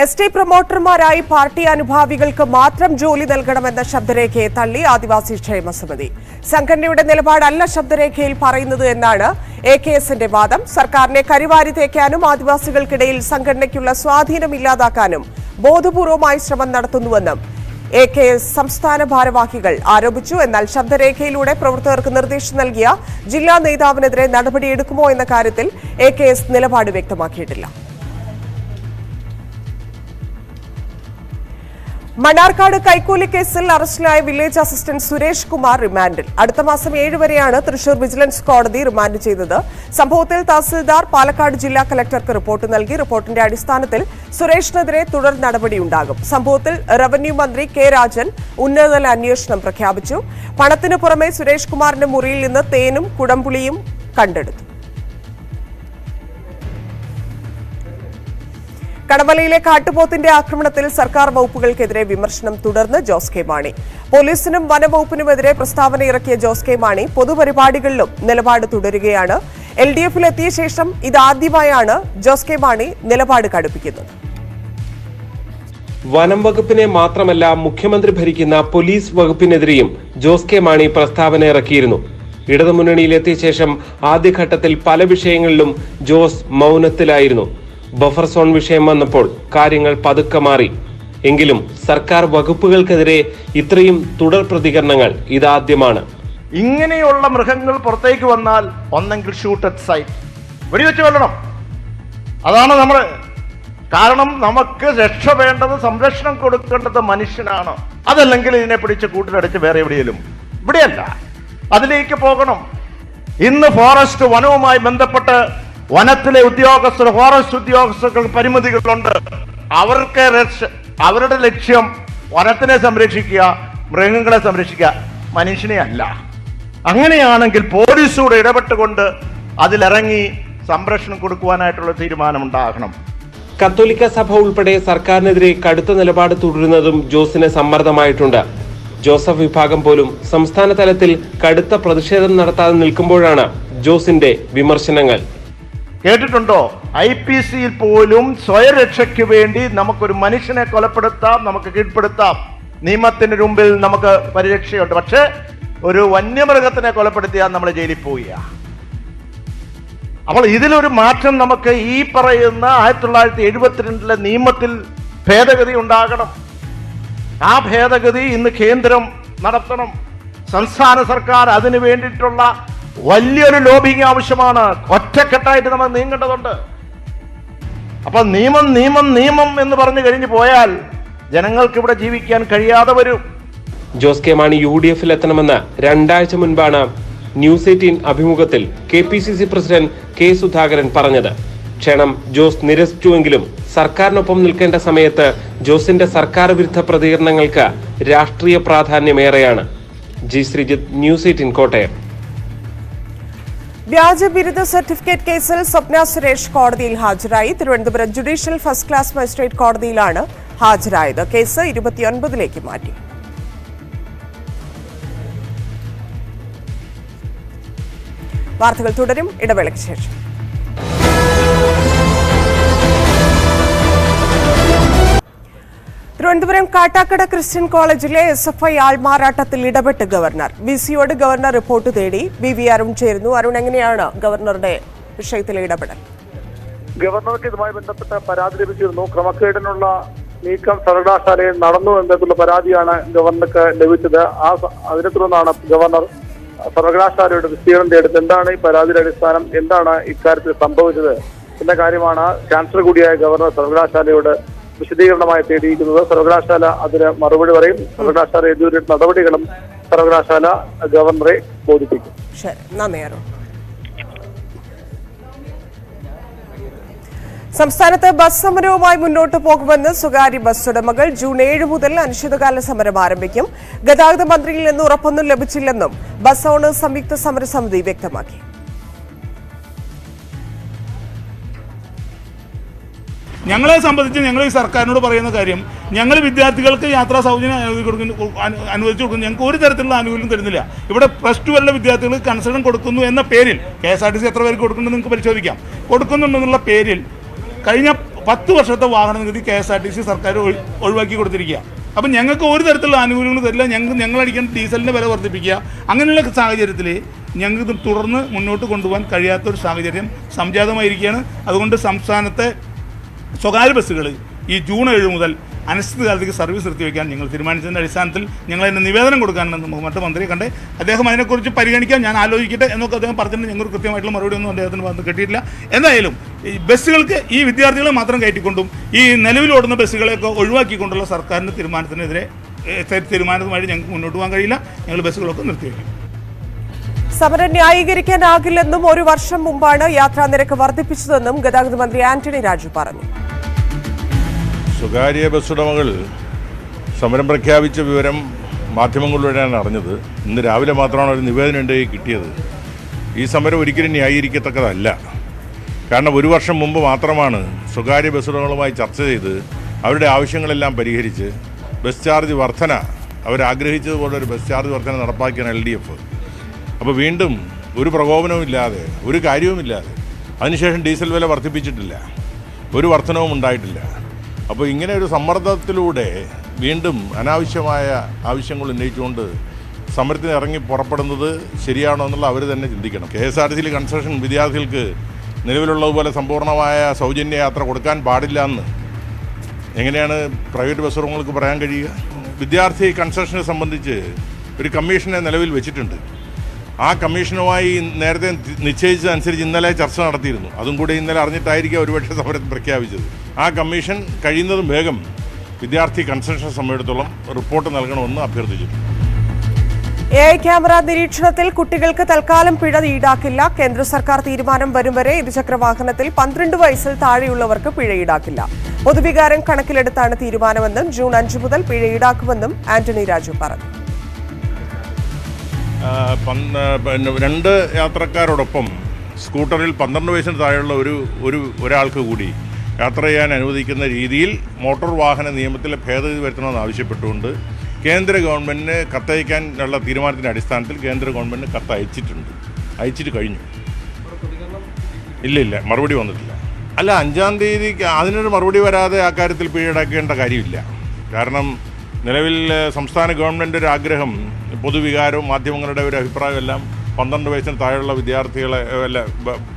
എസ്.ടി. പ്രൊമോട്ടർമാരായി പാർട്ടി അനുഭാവികൾക്ക് മാത്രം ജോലി നൽകണമെന്ന ശബ്ദരേഖയെ തള്ളി ആദിവാസി ക്ഷേമ സമിതി. സംഘടനയുടെ നിലപാടല്ല ശബ്ദരേഖയിൽ പറയുന്നത് എന്നാണ് AKSന്റെ വാദം. സർക്കാരിനെ കരിവാരി തേക്കാനും ആദിവാസികൾക്കിടയിൽ സംഘടനയ്ക്കുള്ള സ്വാധീനം ഇല്ലാതാക്കാനും ബോധപൂർവമായി ശ്രമം നടത്തുന്നുവെന്നും AKS സംസ്ഥാന ഭാരവാഹികൾ ആരോപിച്ചു. എന്നാൽ ശബ്ദരേഖയിലൂടെ പ്രവർത്തകർക്ക് നിർദ്ദേശം നൽകിയ ജില്ലാ നേതാവിനെതിരെ നടപടിയെടുക്കുമോ എന്ന കാര്യത്തിൽ AKS നിലപാട് വ്യക്തമാക്കിയിട്ടില്ല. മണ്ണാർക്കാട് കൈക്കൂലി കേസിൽ അറസ്റ്റിലായ വില്ലേജ് അസിസ്റ്റന്റ് സുരേഷ് കുമാർ റിമാൻഡിൽ. അടുത്ത മാസം 7 വരെയാണ് തൃശൂർ വിജിലൻസ് കോടതി റിമാൻഡ് ചെയ്തത്. സംഭവത്തിൽ തഹസിൽദാർ പാലക്കാട് ജില്ലാ കലക്ടർക്ക് റിപ്പോർട്ട് നൽകി. റിപ്പോർട്ടിന്റെ അടിസ്ഥാനത്തിൽ സുരേഷിനെതിരെ തുടർ നടപടിയുണ്ടാകും. സംഭവത്തിൽ റവന്യൂ മന്ത്രി കെ രാജൻ ഉന്നതതല അന്വേഷണം പ്രഖ്യാപിച്ചു. പണത്തിനു പുറമെ സുരേഷ് കുമാറിന്റെ മുറിയിൽ നിന്ന് തേനും കുടംപുളിയും കണ്ടെടുത്തു. കടമലയിലെ കാട്ടുപോത്തിന്റെ ആക്രമണത്തിൽ സർക്കാർ വകുപ്പുകൾക്കെതിരെ വിമർശനം തുടർന്ന് ജോസ് കെ മാണി. പോലീസിനും വനംവകുപ്പിനുമെതിരെ പ്രസ്താവന ഇറക്കിയ ജോസ് കെ മാണി പൊതുപരിപാടികളിലും നിലപാട് തുടരുകയാണ്. LDF-ലെത്തിയ ശേഷം ഇതാദ്യമായാണ് ജോസ് കെ മാണി നിലപാട് കടുപ്പിക്കുന്നത്. വനം വകുപ്പിനെ മാത്രമല്ല മുഖ്യമന്ത്രി ഭരിക്കുന്ന പോലീസ് വകുപ്പിനെതിരെയും ജോസ് കെ മാണി പ്രസ്താവന ഇറക്കിയിരുന്നു. ഇടതുമുന്നണിയിലെത്തിയ ശേഷം ആദ്യഘട്ടത്തിൽ പല വിഷയങ്ങളിലും ജോസ് മൗനത്തിലായിരുന്നു. ബഫർ സോൺ വിഷയം വന്നപ്പോൾ കാര്യങ്ങൾ പതുക്കെ മാറി. എങ്കിലും സർക്കാർ വകുപ്പുകൾക്കെതിരെ ഇത്രയും തുടർ പ്രതികരണങ്ങൾ ഇതാദ്യമാണ്. ഇങ്ങനെയുള്ള മൃഗങ്ങൾ പുറത്തേക്ക് വന്നാൽ ഒന്നെങ്കിൽ ഷൂട്ട് അറ്റ് സൈറ്റ്, വെടിവെച്ച് കൊല്ലണം. അതാണ് നമ്മൾ. കാരണം നമുക്ക് രക്ഷ വേണ്ടത്, സംരക്ഷണം കൊടുക്കേണ്ടത് മനുഷ്യനാണ്. അതല്ലെങ്കിൽ ഇതിനെ പിടിച്ച് കൂട്ടിലടച്ച് വേറെ എവിടെയെങ്കിലും, ഇവിടെയല്ല, അതിലേക്ക് പോകണം. ഇന്ന് ഫോറസ്റ്റ് വനവുമായി ബന്ധപ്പെട്ട് വനത്തിലെ ഉദ്യോഗസ്ഥർ, ഫോറസ്റ്റ് ഉദ്യോഗസ്ഥർക്ക് പരിമിതികളുണ്ട്. അവരുടെ ലക്ഷ്യം വനത്തിനെ സംരക്ഷിക്കുക, മൃഗങ്ങളെ സംരക്ഷിക്കുക, മനുഷ്യനെ അല്ല. അങ്ങനെയാണെങ്കിൽ പോലീസൂടെ ഇടപെട്ടുകൊണ്ട് അതിലിറങ്ങി സംരക്ഷണം കൊടുക്കുവാനായിട്ടുള്ള തീരുമാനമുണ്ടാകണം. കത്തോലിക്ക സഭ ഉൾപ്പെടെ സർക്കാരിനെതിരെ കടുത്ത നിലപാട് തുടരുന്നതും ജോസിന് സമ്മർദ്ദമായിട്ടുണ്ട്. ജോസഫ് വിഭാഗം പോലും സംസ്ഥാന തലത്തിൽ കടുത്ത പ്രതിഷേധം നടത്താതെ നിൽക്കുമ്പോഴാണ് ജോസിന്റെ വിമർശനങ്ങൾ. കേട്ടിട്ടുണ്ടോ? IPCയിൽ പോലും സ്വയരക്ഷയ്ക്ക് വേണ്ടി നമുക്കൊരു മനുഷ്യനെ കൊലപ്പെടുത്താം, നമുക്ക് കീഴ്പ്പെടുത്താം, നിയമത്തിന് മുമ്പിൽ നമുക്ക് പരിരക്ഷയുണ്ട്. പക്ഷെ ഒരു വന്യമൃഗത്തിനെ കൊലപ്പെടുത്തിയാൽ നമ്മൾ ജയിലിൽ പോവുക. അപ്പോൾ ഇതിലൊരു മാറ്റം നമുക്ക് ഈ പറയുന്ന 1972 നിയമത്തിൽ ഭേദഗതി ഉണ്ടാകണം. ആ ഭേദഗതി ഇന്ന് കേന്ദ്രം നടത്തണം. സംസ്ഥാന സർക്കാർ അതിനു വേണ്ടിയിട്ടുള്ള വലിയൊരു ലോബിങ് ആവശ്യമാണ്. ഒറ്റക്കെട്ടായിട്ട് നമ്മൾ നീങ്ങേണ്ടതുണ്ട്. അപ്പൊ നിയമം നിയമം നിയമം എന്ന് പറഞ്ഞു കഴിഞ്ഞു പോയാൽ ജനങ്ങൾക്ക് ഇവിടെ ജീവിക്കാൻ കഴിയാതെ വരും. ജോസ് കെ മാണി UDF-ൽ എത്തണമെന്ന് 2 ആഴ്ച മുൻപാണ് ന്യൂസ് 18 അഭിമുഖത്തിൽ KPCC പ്രസിഡന്റ് K. സുധാകരൻ പറഞ്ഞത്. ക്ഷണം ജോസ് നിരസിച്ചുവെങ്കിലും സർക്കാരിനൊപ്പം നിൽക്കേണ്ട സമയത്ത് ജോസിന്റെ സർക്കാർ വിരുദ്ധ പ്രതികരണങ്ങൾക്ക് രാഷ്ട്രീയ പ്രാധാന്യമേറെയാണ്. G Sreejith, news 18 Kottayam. വ്യാജ ബിരുദ സർട്ടിഫിക്കറ്റ് കേസിൽ സ്വപ്ന സുരേഷ് കോടതിയിൽ ഹാജരായി. Thiruvananthapuram judicial first class magistrate കോടതിയിലാണ് ഹാജരായത്. കേസ് 29ലേക്ക് മാറ്റി. വാർത്തകൾ തുടരും, ഇടവേളയ്ക്ക് ശേഷം. തിരുവനന്തപുരം കാട്ടാക്കട ക്രിസ്ത്യൻ കോളേജിലെ SFI ആൾമാറാട്ടത്തിൽ ഇടപെട്ട് ഗവർണർ. VC-യോട് ഗവർണർ റിപ്പോർട്ട് തേടി. BV അരുൺ ചേരുന്നു. അരുൺ, എങ്ങനെയാണ് ഗവർണറുടെ വിഷയത്തിലെ ഇടപെടൽ? ഗവർണർക്ക് ഇതുമായി ബന്ധപ്പെട്ട പരാതി ലഭിച്ചിരുന്നു. ക്രമക്കേടിനുള്ള നീക്കം സർവകലാശാലയിൽ നടന്നു എന്നതിലുള്ള പരാതിയാണ് ഗവർണർക്ക് ലഭിച്ചത്. അതിനെ തുടർന്നാണ് ഗവർണർ സർവകലാശാലയുടെ വിസ്തീർണം തേടുന്നത്. എന്താണ് ഈ പരാതിയുടെ അടിസ്ഥാനം, എന്താണ് ഇക്കാര്യത്തിൽ സംഭവിച്ചത് എന്ന കാര്യമാണ് ചാൻസലർ കൂടിയായ ഗവർണർ സർവകലാശാലയോട് വിശദീകരണമായി തേടിയിരിക്കുന്നത്. സർവകലാശാല അതിന് മറുപടി പറയും. സർവകലാശാല ഇതുവരെ നടപടികളും സർവകലാശാല ഗവർണറെ ബോധിപ്പിക്കും. ശരി, നന്ദി അരുൺ. സംസ്ഥാനത്ത് ബസ് സമരവുമായി മുന്നോട്ട് പോകുമെന്ന് സ്വകാര്യ ബസ് ഉടമകൾ. ജൂൺ 7 മുതൽ അനിശ്ചിതകാല സമരം ആരംഭിക്കും. ഗതാഗത മന്ത്രിയിൽ നിന്ന് ഉറപ്പൊന്നും ലഭിച്ചില്ലെന്നും ബസ് ഓണേഴ്സ് സംയുക്ത സമരസമിതി വ്യക്തമാക്കി. ഞങ്ങളെ സംബന്ധിച്ച് ഞങ്ങൾ ഈ സർക്കാരിനോട് പറയുന്ന കാര്യം, ഞങ്ങൾ വിദ്യാർത്ഥികൾക്ക് യാത്രാ സൗജന്യം അനുവദിച്ചു കൊടുക്കുന്നു. ഞങ്ങൾക്ക് ഒരു തരത്തിലുള്ള ആനുകൂല്യം തരുന്നില്ല. ഇവിടെ +2 വരെയുള്ള വിദ്യാർത്ഥികൾക്ക് കൺസെഷൻ കൊടുക്കുന്നു എന്ന പേരിൽ KSRTC എത്ര പേർക്ക് കൊടുക്കുന്നുണ്ടെന്ന് നിങ്ങൾക്ക് പരിശോധിക്കാം. കൊടുക്കുന്നുണ്ടെന്നുള്ള പേരിൽ കഴിഞ്ഞ 10 വർഷത്തെ വാഹന നികുതി KSRTC സർക്കാർ ഒഴിവാക്കി കൊടുത്തിരിക്കുക. അപ്പം ഞങ്ങൾക്ക് ഒരു തരത്തിലുള്ള ആനുകൂല്യങ്ങൾ തരില്ല. ഞങ്ങളടിക്കാൻ ഡീസലിൻ്റെ വില വർദ്ധിപ്പിക്കുക. അങ്ങനെയുള്ള സാഹചര്യത്തിൽ ഞങ്ങൾക്ക് തുടർന്ന് മുന്നോട്ട് കൊണ്ടുപോകാൻ കഴിയാത്തൊരു സാഹചര്യം സംജാതമായിരിക്കുകയാണ്. അതുകൊണ്ട് സംസ്ഥാനത്തെ സ്വകാര്യ ബസ്സുകൾ ഈ ജൂൺ 7 മുതൽ അനിശ്ചിതകാലത്തേക്ക് സർവീസ് നിർത്തിവെക്കാൻ ഞങ്ങൾ തീരുമാനിച്ചതിൻ്റെ അടിസ്ഥാനത്തിൽ ഞങ്ങൾ അതിന് നിവേദനം കൊടുക്കാനെന്ന് മറ്റു മന്ത്രിയെ കണ്ട് അദ്ദേഹം അതിനെക്കുറിച്ച് പരിഗണിക്കാൻ ഞാൻ ആലോചിക്കട്ടെ എന്നൊക്കെ അദ്ദേഹം പറഞ്ഞിട്ട് ഞങ്ങൾക്ക് കൃത്യമായിട്ടുള്ള മറുപടി ഒന്നും അദ്ദേഹത്തിന് വന്ന് കിട്ടിയിട്ടില്ല. എന്തായാലും ഈ ബസ്സുകൾക്ക് ഈ വിദ്യാർത്ഥികളെ മാത്രം കയറ്റിക്കൊണ്ടും ഈ നിലവിലോടുന്ന ബസ്സുകളെയൊക്കെ ഒഴിവാക്കിക്കൊണ്ടുള്ള സർക്കാരിൻ്റെ തീരുമാനവുമായി ഞങ്ങൾക്ക് മുന്നോട്ട് പോകാൻ കഴിയില്ല. ഞങ്ങൾ ബസ്സുകളൊക്കെ നിർത്തിവെക്കും. സമരം ന്യായീകരിക്കാനാകില്ലെന്നും 1 വർഷം മുമ്പാണ് യാത്രാ നിരക്ക് വർദ്ധിപ്പിച്ചതെന്നും ഗതാഗത മന്ത്രി ആന്റണി രാജു പറഞ്ഞു. സ്വകാര്യ ബസ് ഉടമകൾ സമരം പ്രഖ്യാപിച്ച വിവരം മാധ്യമങ്ങളിലൂടെയാണ് അറിഞ്ഞത്. ഇന്ന് രാവിലെ മാത്രമാണ് ഒരു നിവേദനം എൻ്റെ കയ്യിൽ കിട്ടിയത്. ഈ സമരം ഒരിക്കലും ന്യായീകരിക്കത്തക്കതല്ല. കാരണം 1 വർഷം മുമ്പ് മാത്രമാണ് സ്വകാര്യ ബസ് ഉടമകളുമായി ചർച്ച ചെയ്ത് അവരുടെ ആവശ്യങ്ങളെല്ലാം പരിഹരിച്ച് ബസ് ചാർജ് വർധന, അവരാഗ്രഹിച്ചതുപോലെ ഒരു ബസ് ചാർജ് വർധന നടപ്പാക്കിയാണ് LDF. അപ്പോൾ വീണ്ടും ഒരു പ്രകോപനവുമില്ലാതെ, ഒരു കാര്യവുമില്ലാതെ, അതിനുശേഷം ഡീസൽ വില വർദ്ധിപ്പിച്ചിട്ടില്ല, ഒരു വർധനവും ഉണ്ടായിട്ടില്ല. അപ്പോൾ ഇങ്ങനെ ഒരു സമ്മർദ്ദത്തിലൂടെ വീണ്ടും അനാവശ്യമായ ആവശ്യങ്ങൾ ഉന്നയിച്ചുകൊണ്ട് സമരത്തിന് ഇറങ്ങി പുറപ്പെടുന്നത് ശരിയാണോ എന്നുള്ള അവർ തന്നെ ചിന്തിക്കണം. KSRTC കൺസെഷൻ വിദ്യാർത്ഥികൾക്ക് നിലവിലുള്ളതുപോലെ സമ്പൂർണ്ണമായ സൗജന്യ യാത്ര കൊടുക്കാൻ പാടില്ല എന്ന് എങ്ങനെയാണ് പ്രൈവറ്റ് ബസ് ഉടമകൾക്ക് പറയാൻ കഴിയുക? വിദ്യാർത്ഥി കൺസെഷനെ സംബന്ധിച്ച് ഒരു കമ്മീഷനെ നിലവിൽ വെച്ചിട്ടുണ്ട്. ആ കമ്മീഷനുമായി നേരത്തെ നിശ്ചയിച്ചതനുസരിച്ച് ഇന്നലെ ചർച്ച നടത്തിയിരുന്നു. അതും കൂടി ഇന്നലെ അറിഞ്ഞിട്ടായിരിക്കും ഒരുപക്ഷെ സമരം പ്രഖ്യാപിച്ചത്. ആ കമ്മീഷൻ കഴിയുന്നതും വേഗം വിദ്യാർത്ഥി കൺസെഷൻ സമയത്തോളം റിപ്പോർട്ട് നൽകണമെന്ന് അഭ്യർത്ഥിച്ചിട്ടുണ്ട്. AI ക്യാമറ നിരീക്ഷണത്തിൽ കുട്ടികൾക്ക് തൽക്കാലം പിഴ ഈടാക്കില്ല. കേന്ദ്ര സർക്കാർ തീരുമാനം വരും വരെ ഇരുചക്രവാഹനത്തിൽ 12 വയസ്സിൽ താഴെയുള്ളവർക്ക് പിഴ ഈടാക്കില്ല. പൊതുവികാരം കണക്കിലെടുത്താണ് തീരുമാനമെന്നും ജൂൺ 5 മുതൽ പിഴ ഈടാക്കുമെന്നും ആന്റണി രാജു പറഞ്ഞു. 2 യാത്രക്കാരോടൊപ്പം സ്കൂട്ടറിൽ 12 വയസ്സിന് താഴെയുള്ള ഒരാൾക്ക് കൂടി യാത്ര ചെയ്യാൻ അനുവദിക്കുന്ന രീതിയിൽ മോട്ടോർ വാഹന നിയമത്തിലെ ഭേദഗതി വരുത്തണമെന്ന് ആവശ്യപ്പെട്ടുകൊണ്ട് കേന്ദ്ര ഗവൺമെൻറ്റിന് കത്തയക്കാനുള്ള തീരുമാനത്തിൻ്റെ അടിസ്ഥാനത്തിൽ കേന്ദ്ര ഗവൺമെൻറ്റിന് കത്ത് അയച്ചിട്ട് കഴിഞ്ഞു. ഇല്ല, മറുപടി വന്നിട്ടില്ല. അല്ല, 5-ാം തീയതിക്ക് അതിനൊരു മറുപടി വരാതെ ആ കാര്യത്തിൽ പിഴയടക്കേണ്ട കാര്യമില്ല. കാരണം നിലവിൽ സംസ്ഥാന ഗവൺമെൻറ് ഒരു ആഗ്രഹം, പൊതുവികാരവും മാധ്യമങ്ങളുടെ ഒരു അഭിപ്രായം എല്ലാം 12 വയസ്സിന് താഴെയുള്ള വിദ്യാർത്ഥികളെ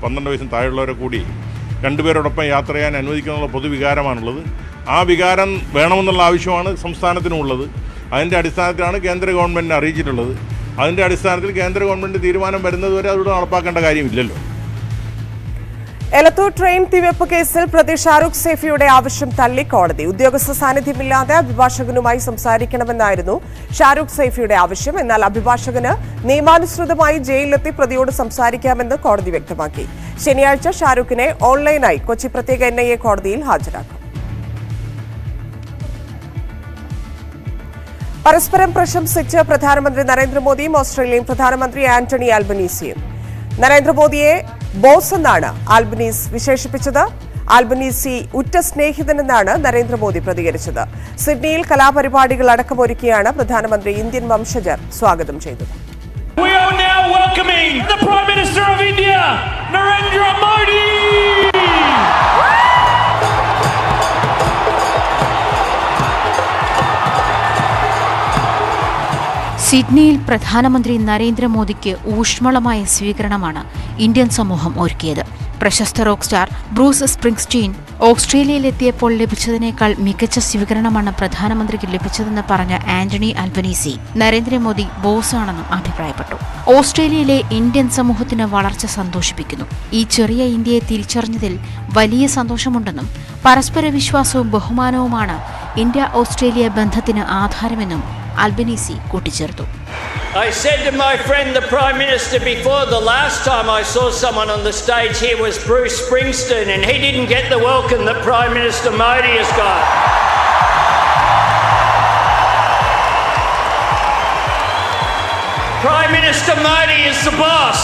12 വയസ്സിന് താഴെയുള്ളവരെ കൂടി 2 പേരോടൊപ്പം യാത്ര ചെയ്യാൻ അനുവദിക്കാനുള്ള പൊതുവികാരമാണുള്ളത്. ആ വികാരം വേണമെന്നുള്ള ആവശ്യമാണ് സംസ്ഥാനത്തിനുമുള്ളത്. അതിൻ്റെ അടിസ്ഥാനത്തിലാണ് കേന്ദ്ര ഗവൺമെൻറ്റിനെ അറിയിച്ചിട്ടുള്ളത്. അതിൻ്റെ അടിസ്ഥാനത്തിൽ കേന്ദ്ര ഗവൺമെൻറ് തീരുമാനം വരുന്നതുവരെ അതുകൊണ്ട് നടപ്പാക്കേണ്ട കാര്യമില്ലല്ലോ. എലത്തൂർ ട്രെയിൻ തീവെപ്പ് കേസിൽ പ്രതി ഷാരൂഖ് സൈഫിയുടെ ആവശ്യം തള്ളി കോടതി. ഉദ്യോഗസ്ഥ സാന്നിധ്യമില്ലാതെ അഭിഭാഷകനുമായി സംസാരിക്കണമെന്നായിരുന്നു ഷാരൂഖ് സൈഫിയുടെ ആവശ്യം. എന്നാൽ അഭിഭാഷകന് നിയമാനുസൃതമായി ജയിലിലെത്തി പ്രതിയോട് സംസാരിക്കാമെന്ന് കോടതി വ്യക്തമാക്കി. ശനിയാഴ്ച ഷാരൂഖിനെ ഓൺലൈനായി കൊച്ചി പ്രത്യേക NIA കോടതിയിൽ ഹാജരാക്കും. പരസ്പരം പ്രശംസിച്ച് പ്രധാനമന്ത്രി നരേന്ദ്രമോദിയും ഓസ്ട്രേലിയൻ പ്രധാനമന്ത്രി ആന്റണി ആൽബനീസിയും. നരേന്ദ്രമോദിയെ ബോസ് എന്നാണ് ആൽബനീസ് വിശേഷിപ്പിച്ചത്. ആൽബനീസി ഉറ്റ സ്നേഹിതനെന്നാണ് നരേന്ദ്രമോദി പ്രതികരിച്ചത്. സിഡ്നിയിൽ കലാപരിപാടികൾ അടക്കമൊരുക്കിയാണ് പ്രധാനമന്ത്രി ഇന്ത്യൻ വംശജർ സ്വാഗതം ചെയ്തത്. We are now welcoming the Prime Minister of India, Narendra Modi. സിഡ്നിയിൽ പ്രധാനമന്ത്രി നരേന്ദ്രമോദിക്ക് ഊഷ്മളമായ സ്വീകരണമാണ് ഇന്ത്യൻ സമൂഹം ഒരുക്കിയത്. പ്രശസ്ത റോക്ക് സ്റ്റാർ ബ്രൂസ് സ്പ്രിങ്സ്റ്റീൻ ഓസ്ട്രേലിയയിലെത്തിയപ്പോൾ ലഭിച്ചതിനേക്കാൾ മികച്ച സ്വീകരണമാണ് പ്രധാനമന്ത്രിക്ക് ലഭിച്ചതെന്ന് പറഞ്ഞ ആന്റണി ആൽബനീസി നരേന്ദ്രമോദി ബോസാണെന്നും അഭിപ്രായപ്പെട്ടു. ഓസ്ട്രേലിയയിലെ ഇന്ത്യൻ സമൂഹത്തിന് വളർച്ച സന്തോഷിപ്പിക്കുന്നു. ഈ ചെറിയ ഇന്ത്യയെ തിരിച്ചറിഞ്ഞതിൽ വലിയ സന്തോഷമുണ്ടെന്നും പരസ്പര വിശ്വാസവും ബഹുമാനവുമാണ് ഇന്ത്യ ഓസ്ട്രേലിയ ബന്ധത്തിന് ആധാരമെന്നും ആൽബനീസി കൂട്ടിച്ചേർത്തു. I said to my friend the Prime Minister before, the last time I saw someone on the stage here was Bruce Springsteen, and he didn't get the welcome that Prime Minister Modi has got. Prime Minister Modi is the boss.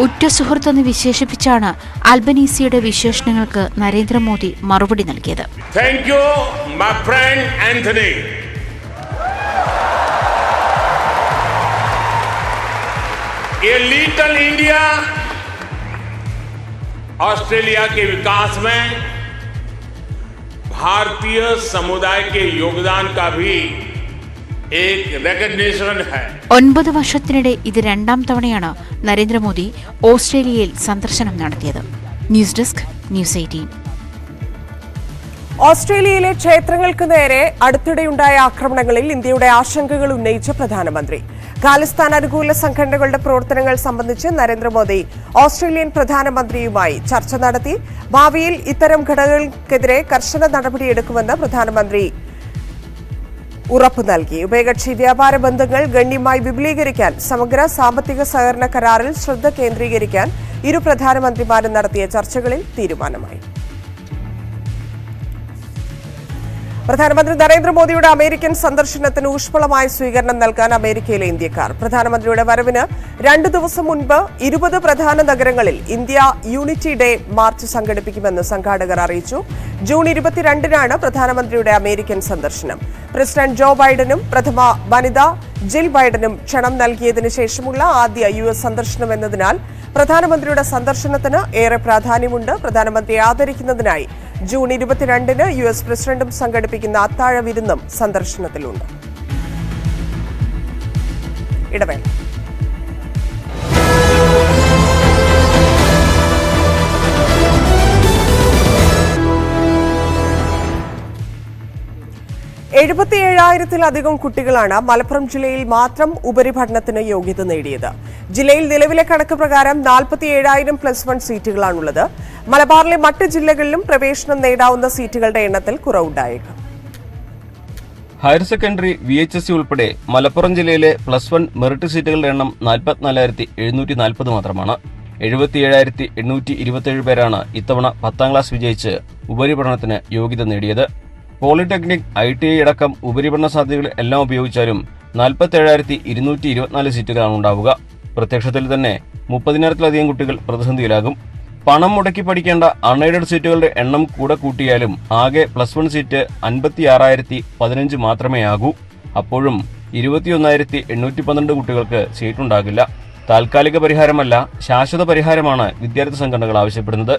ഉറ്റ സുഹൃത്തെന്ന് വിശേഷിപ്പിച്ചാണ് ആൽബനീസിയുടെ വിശേഷണങ്ങൾക്ക് നരേന്ദ്രമോദി മറുപടി നൽകിയത്. Thank you, my friend Anthony. ये little India Australia के विकास में भारतीय समुदाय के योगदान का भी एक recognition है. 9 വർഷത്തിനിടെ ഇത് രണ്ടാം തവണയാണ് നരേന്ദ്രമോദി ഓസ്ട്രേലിയയിൽ സന്ദർശനം നടത്തിയത്. News desk, news 18. ഓസ്ട്രേലിയയിലെ ക്ഷേത്രങ്ങൾക്ക് നേരെ അടുത്തിടെയുണ്ടായ ആക്രമണങ്ങളിൽ ഇന്ത്യയുടെ ആശങ്കകൾ ഉന്നയിച്ച പ്രധാനമന്ത്രി. ഖാലിസ്ഥാൻ അനുകൂല സംഘടനകളുടെ പ്രവർത്തനങ്ങൾ സംബന്ധിച്ച് നരേന്ദ്രമോദി ഓസ്ട്രേലിയൻ പ്രധാനമന്ത്രിയുമായി ചർച്ച നടത്തി. ഭാവിയിൽ ഇത്തരം ഘടകങ്ങൾക്കെതിരെ കർശന നടപടിയെടുക്കുമെന്ന് പ്രധാനമന്ത്രി ഉറപ്പ് നൽകി. ഉഭയകക്ഷി വ്യാപാര ബന്ധങ്ങൾ ഗണ്യമായി വിപുലീകരിക്കാൻ സമഗ്ര സാമ്പത്തിക സഹകരണ കരാറിൽ ശ്രദ്ധ കേന്ദ്രീകരിക്കാൻ ഇരു പ്രധാനമന്ത്രിമാരും നടത്തിയ ചർച്ചകളിൽ തീരുമാനമായി. പ്രധാനമന്ത്രി നരേന്ദ്രമോദിയുടെ അമേരിക്കൻ സന്ദർശനത്തിന് ഊഷ്മളമായ സ്വീകരണം നൽകാൻ അമേരിക്കയിലെ ഇന്ത്യക്കാർ. പ്രധാനമന്ത്രിയുടെ വരവിന് 2 ദിവസം മുൻപ് 20 പ്രധാന നഗരങ്ങളിൽ ഇന്ത്യ യൂണിറ്റി ഡേ മാർച്ച് സംഘടിപ്പിക്കുമെന്ന് സംഘാടകർ അറിയിച്ചു. ജൂൺ 22-നാണ് പ്രധാനമന്ത്രിയുടെ അമേരിക്കൻ സന്ദർശനം. പ്രസിഡന്റ് ജോ ബൈഡനും പ്രഥമ വനിത ജിൽ ബൈഡനും ക്ഷണം നൽകിയതിനു ശേഷമുള്ള ആദ്യ US സന്ദർശനം എന്നതിനാൽ പ്രധാനമന്ത്രിയുടെ സന്ദർശനത്തിന് ഏറെ പ്രാധാന്യമുണ്ട്. പ്രധാനമന്ത്രിയെ ആദരിക്കുന്നതിനായി ജൂൺ 22-ന് US പ്രസിഡന്റും സംഘടിപ്പിക്കുന്ന അത്താഴ വിരുന്നും സന്ദർശനത്തിലുണ്ട്. ഇടവേള. ത്തിലധികം കുട്ടികളാണ് മലപ്പുറം ജില്ലയിൽ മാത്രം ഉപരിപഠനത്തിന് യോഗ്യത നേടിയത്. ജില്ലയിൽ നിലവിലെ കണക്ക് പ്രകാരം 47,000 +1 സീറ്റുകളാണുള്ളത്. മലബാറിലെ മറ്റ് ജില്ലകളിലും പ്രവേശനം നേടാവുന്ന സീറ്റുകളുടെ എണ്ണത്തിൽ കുറവുണ്ടായേക്കും. ഹയർ സെക്കൻഡറി VHSC ഉൾപ്പെടെ മലപ്പുറം ജില്ലയിലെ +1 മെറിറ്റ് സീറ്റുകളുടെ എണ്ണം 44,740 മാത്രമാണ്. 77,827 പേരാണ് ഇത്തവണ 10ാം ക്ലാസ് വിജയിച്ച് ഉപരിപഠനത്തിന് യോഗ്യത നേടിയത്. പോളിടെക്നിക്, ITI അടക്കം ഉപരിപഠന സാധ്യതകൾ എല്ലാം ഉപയോഗിച്ചാലും 47,224 സീറ്റുകളാണ് ഉണ്ടാവുക. പ്രത്യക്ഷത്തിൽ തന്നെ 30,000-ലധികം കുട്ടികൾ പ്രതിസന്ധിയിലാകും. പണം മുടക്കി പഠിക്കേണ്ട അൺഎയ്ഡഡ് സീറ്റുകളുടെ എണ്ണം കൂടെ കൂട്ടിയാലും ആകെ +1 സീറ്റ് 56,015 മാത്രമേ ആകൂ. അപ്പോഴും 21,812 കുട്ടികൾക്ക് സീറ്റുണ്ടാകില്ല. താൽക്കാലിക പരിഹാരമല്ല, ശാശ്വത പരിഹാരമാണ് വിദ്യാർത്ഥി സംഘടനകൾ ആവശ്യപ്പെടുന്നത്.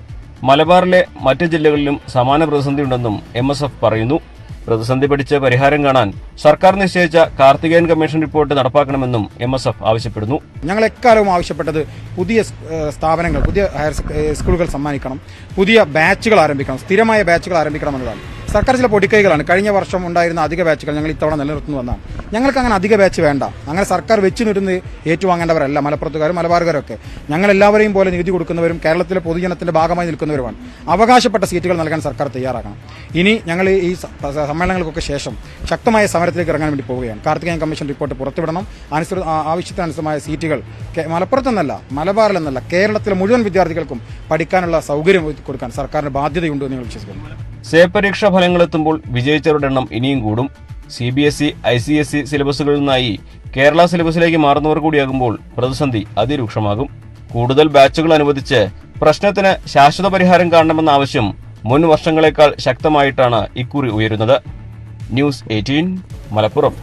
മലബാറിലെ മറ്റ് ജില്ലകളിലും സമാന പ്രതിസന്ധിയുണ്ടെന്നും MSF പറയുന്നു. പ്രതിസന്ധി പഠിച്ച് പരിഹാരം കാണാൻ സർക്കാർ നിശ്ചയിച്ച കാർത്തികേയൻ കമ്മീഷൻ റിപ്പോർട്ട് നടപ്പാക്കണമെന്നും MSF ആവശ്യപ്പെടുന്നു. ഞങ്ങൾ എക്കാലവും ആവശ്യപ്പെട്ടത് പുതിയ സ്ഥാപനങ്ങൾ, പുതിയ ഹയർ സ്കൂളുകൾ സമ്മാനിക്കണം, പുതിയ ബാച്ചുകൾ ആരംഭിക്കണം, സ്ഥിരമായ ബാച്ചുകൾ ആരംഭിക്കണം എന്നതാണ്. സർക്കാർ ചില പൊടിക്കൈകളാണ്. കഴിഞ്ഞ വർഷം ഉണ്ടായിരുന്ന അധിക ബാച്ചുകൾ ഞങ്ങൾ ഇത്തവണ നിലനിർത്തുന്നു എന്നാണ്. ഞങ്ങൾക്ക് അങ്ങനെ അധിക ബാച്ച് വേണ്ട. അങ്ങനെ സർക്കാർ വെച്ച് നിർത്തുന്നത് ഏറ്റുവാങ്ങേണ്ടവരല്ല മലപ്പുറത്തുകാരും മലബാറുകാരൊക്കെ. ഞങ്ങളെല്ലാവരെയും പോലെ നികുതി കൊടുക്കുന്നവരും കേരളത്തിലെ പൊതുജനത്തിന്റെ ഭാഗമായി നിൽക്കുന്നവരുമാണ്. അവകാശപ്പെട്ട സീറ്റുകൾ നൽകാൻ സർക്കാർ തയ്യാറാക്കണം. ഇനി ഞങ്ങൾ ഈ സമ്മേളനങ്ങൾക്കൊക്കെ ശേഷം ശക്തമായ സമരത്തിലേക്ക് ഇറങ്ങാൻ വേണ്ടി പോവുകയാണ്. കാർത്തികേയൻ കമ്മീഷൻ റിപ്പോർട്ട് പുറത്തുവിടണം. ആവശ്യത്തിനനുസൃതമായ സീറ്റുകൾ മലപ്പുറത്തെന്നല്ല, മലബാറിലെന്നല്ല, കേരളത്തിലെ മുഴുവൻ വിദ്യാർത്ഥികൾക്കും പഠിക്കാനുള്ള സൗകര്യം കൊടുക്കാൻ സർക്കാരിന് ബാധ്യതയുണ്ട് എന്ന് ഞങ്ങൾ വിശ്വസിക്കുന്നു. സേ പരീക്ഷാ ഫലങ്ങളെത്തുമ്പോൾ വിജയിച്ചവരുടെ എണ്ണം ഇനിയും കൂടും. CBSE, ICSE സിലബസുകളിൽ നിന്നായി കേരള സിലബസിലേക്ക് മാറുന്നവർ കൂടിയാകുമ്പോൾ പ്രതിസന്ധി അതിരൂക്ഷമാകും. കൂടുതൽ ബാച്ചുകൾ അനുവദിച്ച് പ്രശ്നത്തിന് ശാശ്വത പരിഹാരം കാണണമെന്ന ആവശ്യം മുൻ വർഷങ്ങളെക്കാൾ ശക്തമായിട്ടാണ് ഇക്കുറി ഉയരുന്നത്. ന്യൂസ് 18 മലപ്പുറം.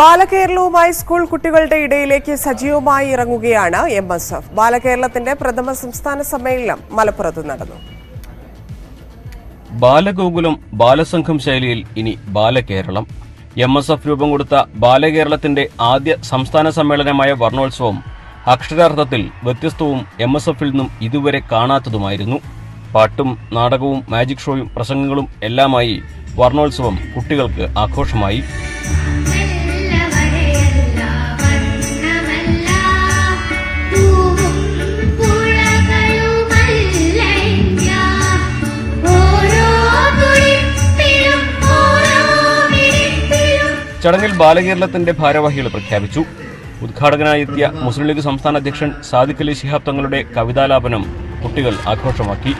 ബാലകേരളവുമായി സ്കൂൾ കുട്ടികളുടെ ഇടയിലേക്ക് സജീവമായി ഇറങ്ങുകയാണ് MSF. ബാലകേരളത്തിന്റെ പ്രഥമ സംസ്ഥാന സമ്മേളനം മലപ്പുറത്ത് നടന്നു. ബാലഗോകുലം ബാലസംഘം ശൈലിയിൽ ഇനി ബാലകേരളം. MSF രൂപം കൊടുത്ത ബാലകേരളത്തിന്റെ ആദ്യ സംസ്ഥാന സമ്മേളനമായ വർണ്ണോത്സവം അക്ഷരാർത്ഥത്തിൽ വ്യത്യസ്തവും MSFൽ നിന്നും ഇതുവരെ കാണാത്തതുമായിരുന്നു. പാട്ടും നാടകവും മാജിക് ഷോയും പ്രസംഗങ്ങളും എല്ലാമായി വർണ്ണോത്സവം കുട്ടികൾക്ക് ആഘോഷമായി. ചടങ്ങിൽ ബാലകേരളത്തിന്റെ ഭാരവാഹികൾ പ്രഖ്യാപിച്ചു. ഉദ്ഘാടകനായെത്തിയ മുസ്ലിം ലീഗ് സംസ്ഥാന അധ്യക്ഷൻ സാദിഖ് അലി ശിഹാബ് തങ്ങളുടെ കവിതാലാപനം കുട്ടികൾ ആഘോഷമാക്കി.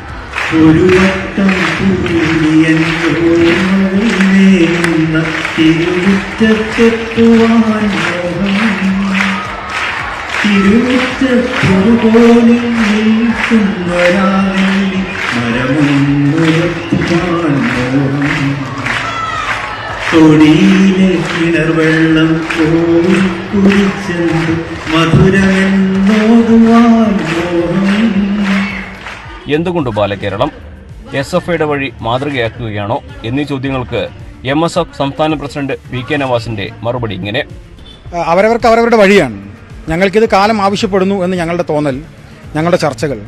തൊടിയിലെ കിണർവെള്ളം കോരി കുടിച്ചത് മധുരമെന്നോതുവാൻ മോഹം. എന്തുകൊണ്ട് ബാലകേരളം? SFIയുടെ വഴി മാതൃകയാക്കുകയാണോ എന്നീ ചോദ്യങ്ങൾക്ക് MSF സംസ്ഥാന പ്രസിഡന്റ് PK നവാസിന്റെ മറുപടി ഇങ്ങനെ: അവരവർക്ക് അവരവരുടെ വഴിയാണ്. ഞങ്ങൾക്കിത് കാലം ആവശ്യപ്പെടുന്നു എന്ന് ഞങ്ങളുടെ തോന്നൽ, ഞങ്ങളുടെ ചർച്ചകൾ,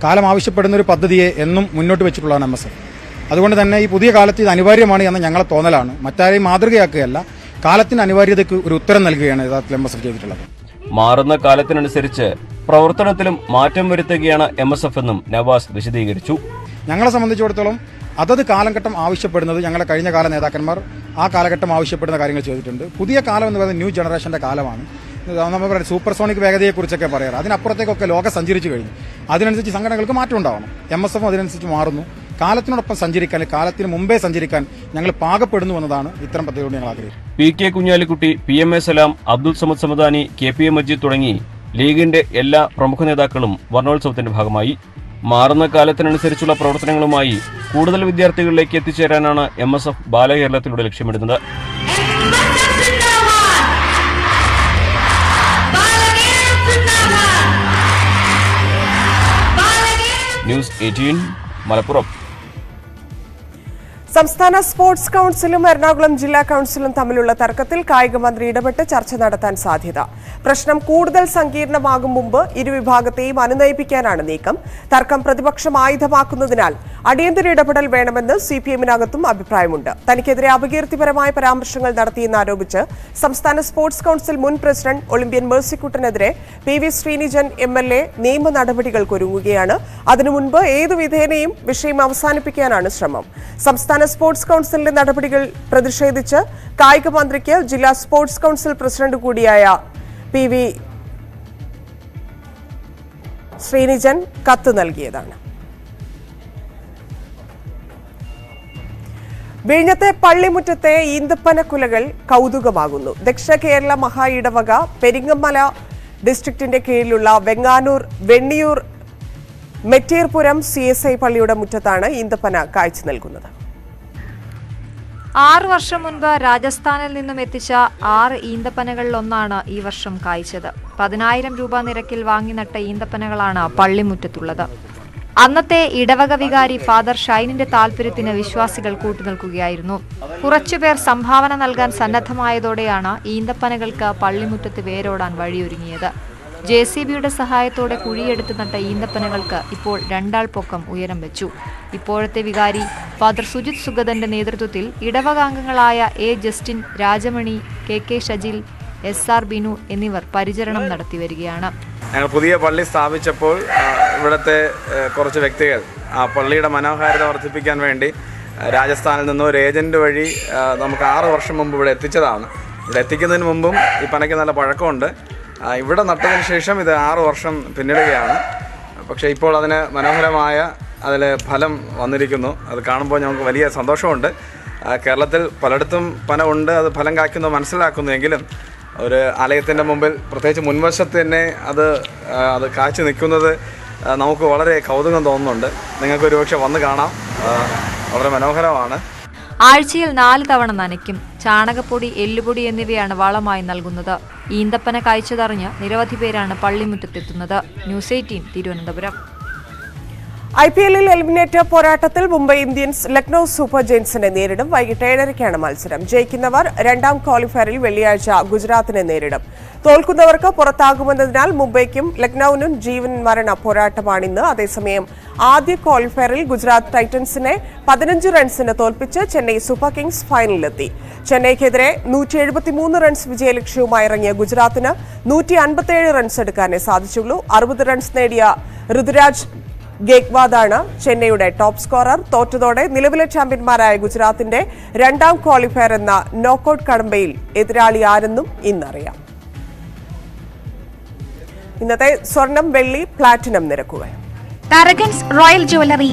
കാലം ആവശ്യപ്പെടുന്ന ഒരു പദ്ധതിയെ എന്നും മുന്നോട്ട് വെച്ചിട്ടുള്ളതാണ് MSF. അതുകൊണ്ട് തന്നെ ഈ പുതിയ കാലത്ത് ഇത് അനിവാര്യമാണ് എന്ന ഞങ്ങളെ തോന്നലാണ്. മറ്റാരെയും മാതൃകയാക്കുകയല്ല, കാലത്തിന് അനിവാര്യതയ്ക്ക് ഒരു ഉത്തരം നൽകുകയാണ് യഥാർത്ഥത്തിൽ MSF ചെയ്തിട്ടുള്ളത്. മാറുന്ന കാലത്തിനനുസരിച്ച് പ്രവർത്തനത്തിലും മാറ്റം വരുത്തുകയാണ് MSF എന്നും നവാസ് വിശദീകരിച്ചു. ഞങ്ങളെ സംബന്ധിച്ചിടത്തോളം അതത് കാലഘട്ടം ആവശ്യപ്പെടുന്നത് ഞങ്ങളുടെ കഴിഞ്ഞ കാല നേതാക്കന്മാർ ആ കാലഘട്ടം ആവശ്യപ്പെടുന്ന കാര്യങ്ങൾ ചെയ്തിട്ടുണ്ട്. പുതിയ കാലം എന്ന് പറയുന്നത് ന്യൂ ജനറേഷന്റെ കാലമാണ്. നമ്മൾ പറയുന്നത് സൂപ്പർസോണിക് വേഗതയെക്കുറിച്ചൊക്കെ പറയാറ്. അതിനപ്പുറത്തേക്കൊക്കെ ലോകം സഞ്ചരിച്ചു കഴിഞ്ഞു. അതിനനുസരിച്ച് സംഘടനകൾക്ക് മാറ്റം ഉണ്ടാവണം. MSF അതിനനുസരിച്ച് മാറുന്നു. കാലത്തിനോടൊപ്പം സഞ്ചരിക്കാൻ, കാലത്തിന് മുമ്പേ സഞ്ചരിക്കാൻ ഞങ്ങൾ പാകപ്പെടുന്നു എന്നതാണ് ഇത്തരം പദ്ധതിയോട് ഞങ്ങൾ ആഗ്രഹിക്കുന്നത്. PK കുഞ്ഞാലിക്കുട്ടി, PMA സലാം, അബ്ദുൾ സമദ് സമദാനി, KPA മജീദ് തുടങ്ങി ലീഗിന്റെ എല്ലാ പ്രമുഖ നേതാക്കളും വർണ്ണോത്സവത്തിന്റെ ഭാഗമായി. മാറുന്ന കാലത്തിനനുസരിച്ചുള്ള പ്രവർത്തനങ്ങളുമായി കൂടുതൽ വിദ്യാർത്ഥികളിലേക്ക് എത്തിച്ചേരാനാണ് MSF ബാലകേരളത്തിലൂടെ ലക്ഷ്യമിടുന്നത്. ന്യൂസ് 18 മലപ്പുറം. സംസ്ഥാന സ്പോർട്സ് കൌൺസിലും എറണാകുളം ജില്ലാ കൌൺസിലും തമ്മിലുള്ള തർക്കത്തിൽ കായിക മന്ത്രി ഇടപെട്ട് ചർച്ച നടത്താൻ സാധ്യത. പ്രശ്നം കൂടുതൽ സങ്കീർണമാകും മുമ്പ് ഇരുവിഭാഗത്തെയും അനുനയിപ്പിക്കാനാണ് നീക്കം. തർക്കം പ്രതിപക്ഷം ആയുധമാക്കുന്നതിനാൽ അടിയന്തര ഇടപെടൽ വേണമെന്ന് CPM-നകത്തും അഭിപ്രായമുണ്ട്. തനിക്കെതിരെ അപകീർത്തിപരമായ പരാമർശങ്ങൾ നടത്തിയെന്നാരോപിച്ച് സംസ്ഥാന സ്പോർട്സ് കൌൺസിൽ മുൻ പ്രസിഡന്റ് ഒളിമ്പ്യൻ മേഴ്സിക്കുട്ടനെതിരെ PV ശ്രീനിജൻ MLA നിയമ നടപടികൾക്കൊരുങ്ങുകയാണ്. അതിനു മുൻപ് ഏതു വിധേനയും വിഷയം അവസാനിപ്പിക്കാനാണ് ശ്രമം. സംസ്ഥാന സ്പോർട്സ് കൌൺസിലിന്റെ നടപടികൾ പ്രതിഷേധിച്ച് കായിക മന്ത്രിക്ക് ജില്ലാ സ്പോർട്സ് കൌൺസിൽ പ്രസിഡന്റ് കൂടിയായ PV ശ്രീനിജൻ കത്ത് നൽകിയതാണ്. വിഴിഞ്ഞത്തെ പള്ളിമുറ്റത്തെ ഈന്തപ്പനക്കുലകൾ കൗതുകമാകുന്നു. ദക്ഷിണ കേരള മഹാ ഇടവക പെരിങ്ങമല ഡിസ്ട്രിക്റ്റിന്റെ കീഴിലുള്ള വെങ്ങാനൂർ വെണ്ണിയൂർ മെറ്റീർപുരം CSI പള്ളിയുടെ മുറ്റത്താണ് ഈന്തപ്പന കാഴ്ച നൽകുന്നത്. 6 വർഷം മുൻപ് രാജസ്ഥാനിൽ നിന്നും എത്തിച്ച 6 ഈന്തപ്പനകളിലൊന്നാണ് ഈ വർഷം കായ്ച്ചത്. 10,000 രൂപ നിരക്കിൽ വാങ്ങി നട്ട ഈന്തപ്പനകളാണ് പള്ളിമുറ്റത്തുള്ളത്. അന്നത്തെ ഇടവക വികാരി ഫാദർ ഷൈനിന്റെ താൽപര്യത്തിന് വിശ്വാസികൾ കൂട്ടുനിൽക്കുകയായിരുന്നു. കുറച്ചുപേർ സംഭാവന നൽകാൻ സന്നദ്ധമായതോടെയാണ് ഈന്തപ്പനകൾക്ക് പള്ളിമുറ്റത്ത് വേരോടാൻ വഴിയൊരുങ്ങിയത്. JCBയുടെ സഹായത്തോടെ കുഴിയെടുത്ത് നട്ട ഈന്തപ്പനകൾക്ക് ഇപ്പോൾ 2 ആൾ പൊക്കം ഉയരം വെച്ചു. ഇപ്പോഴത്തെ വികാരി ഫാദർ സുജിത് സുഗതന്റെ നേതൃത്വത്തിൽ ഇടവകാംഗങ്ങളായ A. Justin, Rajamani, KK Shajil, SR Binu എന്നിവർ പരിചരണം നടത്തി വരികയാണ്. ഞങ്ങൾ പുതിയ പള്ളി സ്ഥാപിച്ചപ്പോൾ ഇവിടുത്തെ കുറച്ച് വ്യക്തികൾ ആ പള്ളിയുടെ മനോഹാരിത വർദ്ധിപ്പിക്കാൻ വേണ്ടി രാജസ്ഥാനിൽ നിന്ന് ഒരു ഏജൻറ്റ് വഴി നമുക്ക് 6 വർഷം മുമ്പ് ഇവിടെ എത്തിച്ചതാണ്. ഇവിടെ എത്തിക്കുന്നതിന് മുമ്പും ഈ പനയ്ക്ക് നല്ല പഴക്കമുണ്ട്. ഇവിടെ നട്ടതിന് ശേഷം ഇത് 6 വർഷം പിന്നിടുകയാണ്. പക്ഷേ ഇപ്പോൾ അതിന് മനോഹരമായ അതിൽ ഫലം വന്നിരിക്കുന്നു. അത് കാണുമ്പോൾ ഞങ്ങൾക്ക് വലിയ സന്തോഷമുണ്ട്. കേരളത്തിൽ പലയിടത്തും പന ഉണ്ട്, അത് ഫലം കായ്ക്കുന്നു മനസ്സിലാക്കുന്നു. എങ്കിലും ഒരു ആലയത്തിൻ്റെ മുമ്പിൽ പ്രത്യേകിച്ച് മുൻവശത്ത് തന്നെ അത് കാഴ്ച നിൽക്കുന്നത് നമുക്ക് വളരെ കൗതുകം തോന്നുന്നുണ്ട്. നിങ്ങൾക്ക് ഒരുപക്ഷെ വന്ന് കാണാം. വളരെ മനോഹരമാണ്. ആഴ്ചയിൽ 4 തവണ നനയ്ക്കും. ചാണകപ്പൊടി, എല്ലുപൊടി എന്നിവയാണ് വളമായി നൽകുന്നത്. ഈന്തപ്പന കായ്ച്ചതറിഞ്ഞ് നിരവധി പേരാണ് പള്ളിമുറ്റത്തെത്തുന്നത്. ന്യൂസ് 18 തിരുവനന്തപുരം. IPL എലിമിനേറ്റർ പോരാട്ടത്തിൽ മുംബൈ ഇന്ത്യൻസ് ലക്നൌ സൂപ്പർ ജയൻസിനെ നേരിടും. വൈകിട്ട് 7:30-ക്കാണ് മത്സരം. ജയിക്കുന്നവർ 2ാം ക്വാളിഫയറിൽ വെള്ളിയാഴ്ച ഗുജറാത്തിനെ നേരിടും. തോൽക്കുന്നവർക്ക് പുറത്താകുമെന്നതിനാൽ മുംബൈക്കും ലക്നൌവിനും ജീവൻ മരണ പോരാട്ടമാണിന്ന്. അതേസമയം ആദ്യ ക്വാളിഫയറിൽ ഗുജറാത്ത് ടൈറ്റൻസിനെ 15 റൺസിന് തോൽപ്പിച്ച് ചെന്നൈ സൂപ്പർ കിങ്സ് ഫൈനലിലെത്തി. ചെന്നൈക്കെതിരെ 173 റൺസ് വിജയലക്ഷ്യവുമായി ഇറങ്ങിയ ഗുജറാത്തിന് 157 റൺസ് എടുക്കാനേ സാധിച്ചുള്ളൂ. 60 റൺസ് നേടിയ ഋതുരാജ് ഗേക്വാദാണ് ചെന്നൈയുടെ ടോപ്പ് സ്കോറർ. തോറ്റതോടെ നിലവിലെ ചാമ്പ്യന്മാരായ ഗുജറാത്തിന്റെ 2ാം ക്വാളിഫയർ എന്ന നോക്കൌട്ട് കടമ്പയിൽ എതിരാളി ആരെന്നും ഇന്നറിയാം. ഇന്നത്തെ സ്വർണം, വെള്ളി, പ്ലാറ്റിനം നിരക്കുകൾ. Tharakans royal jewellery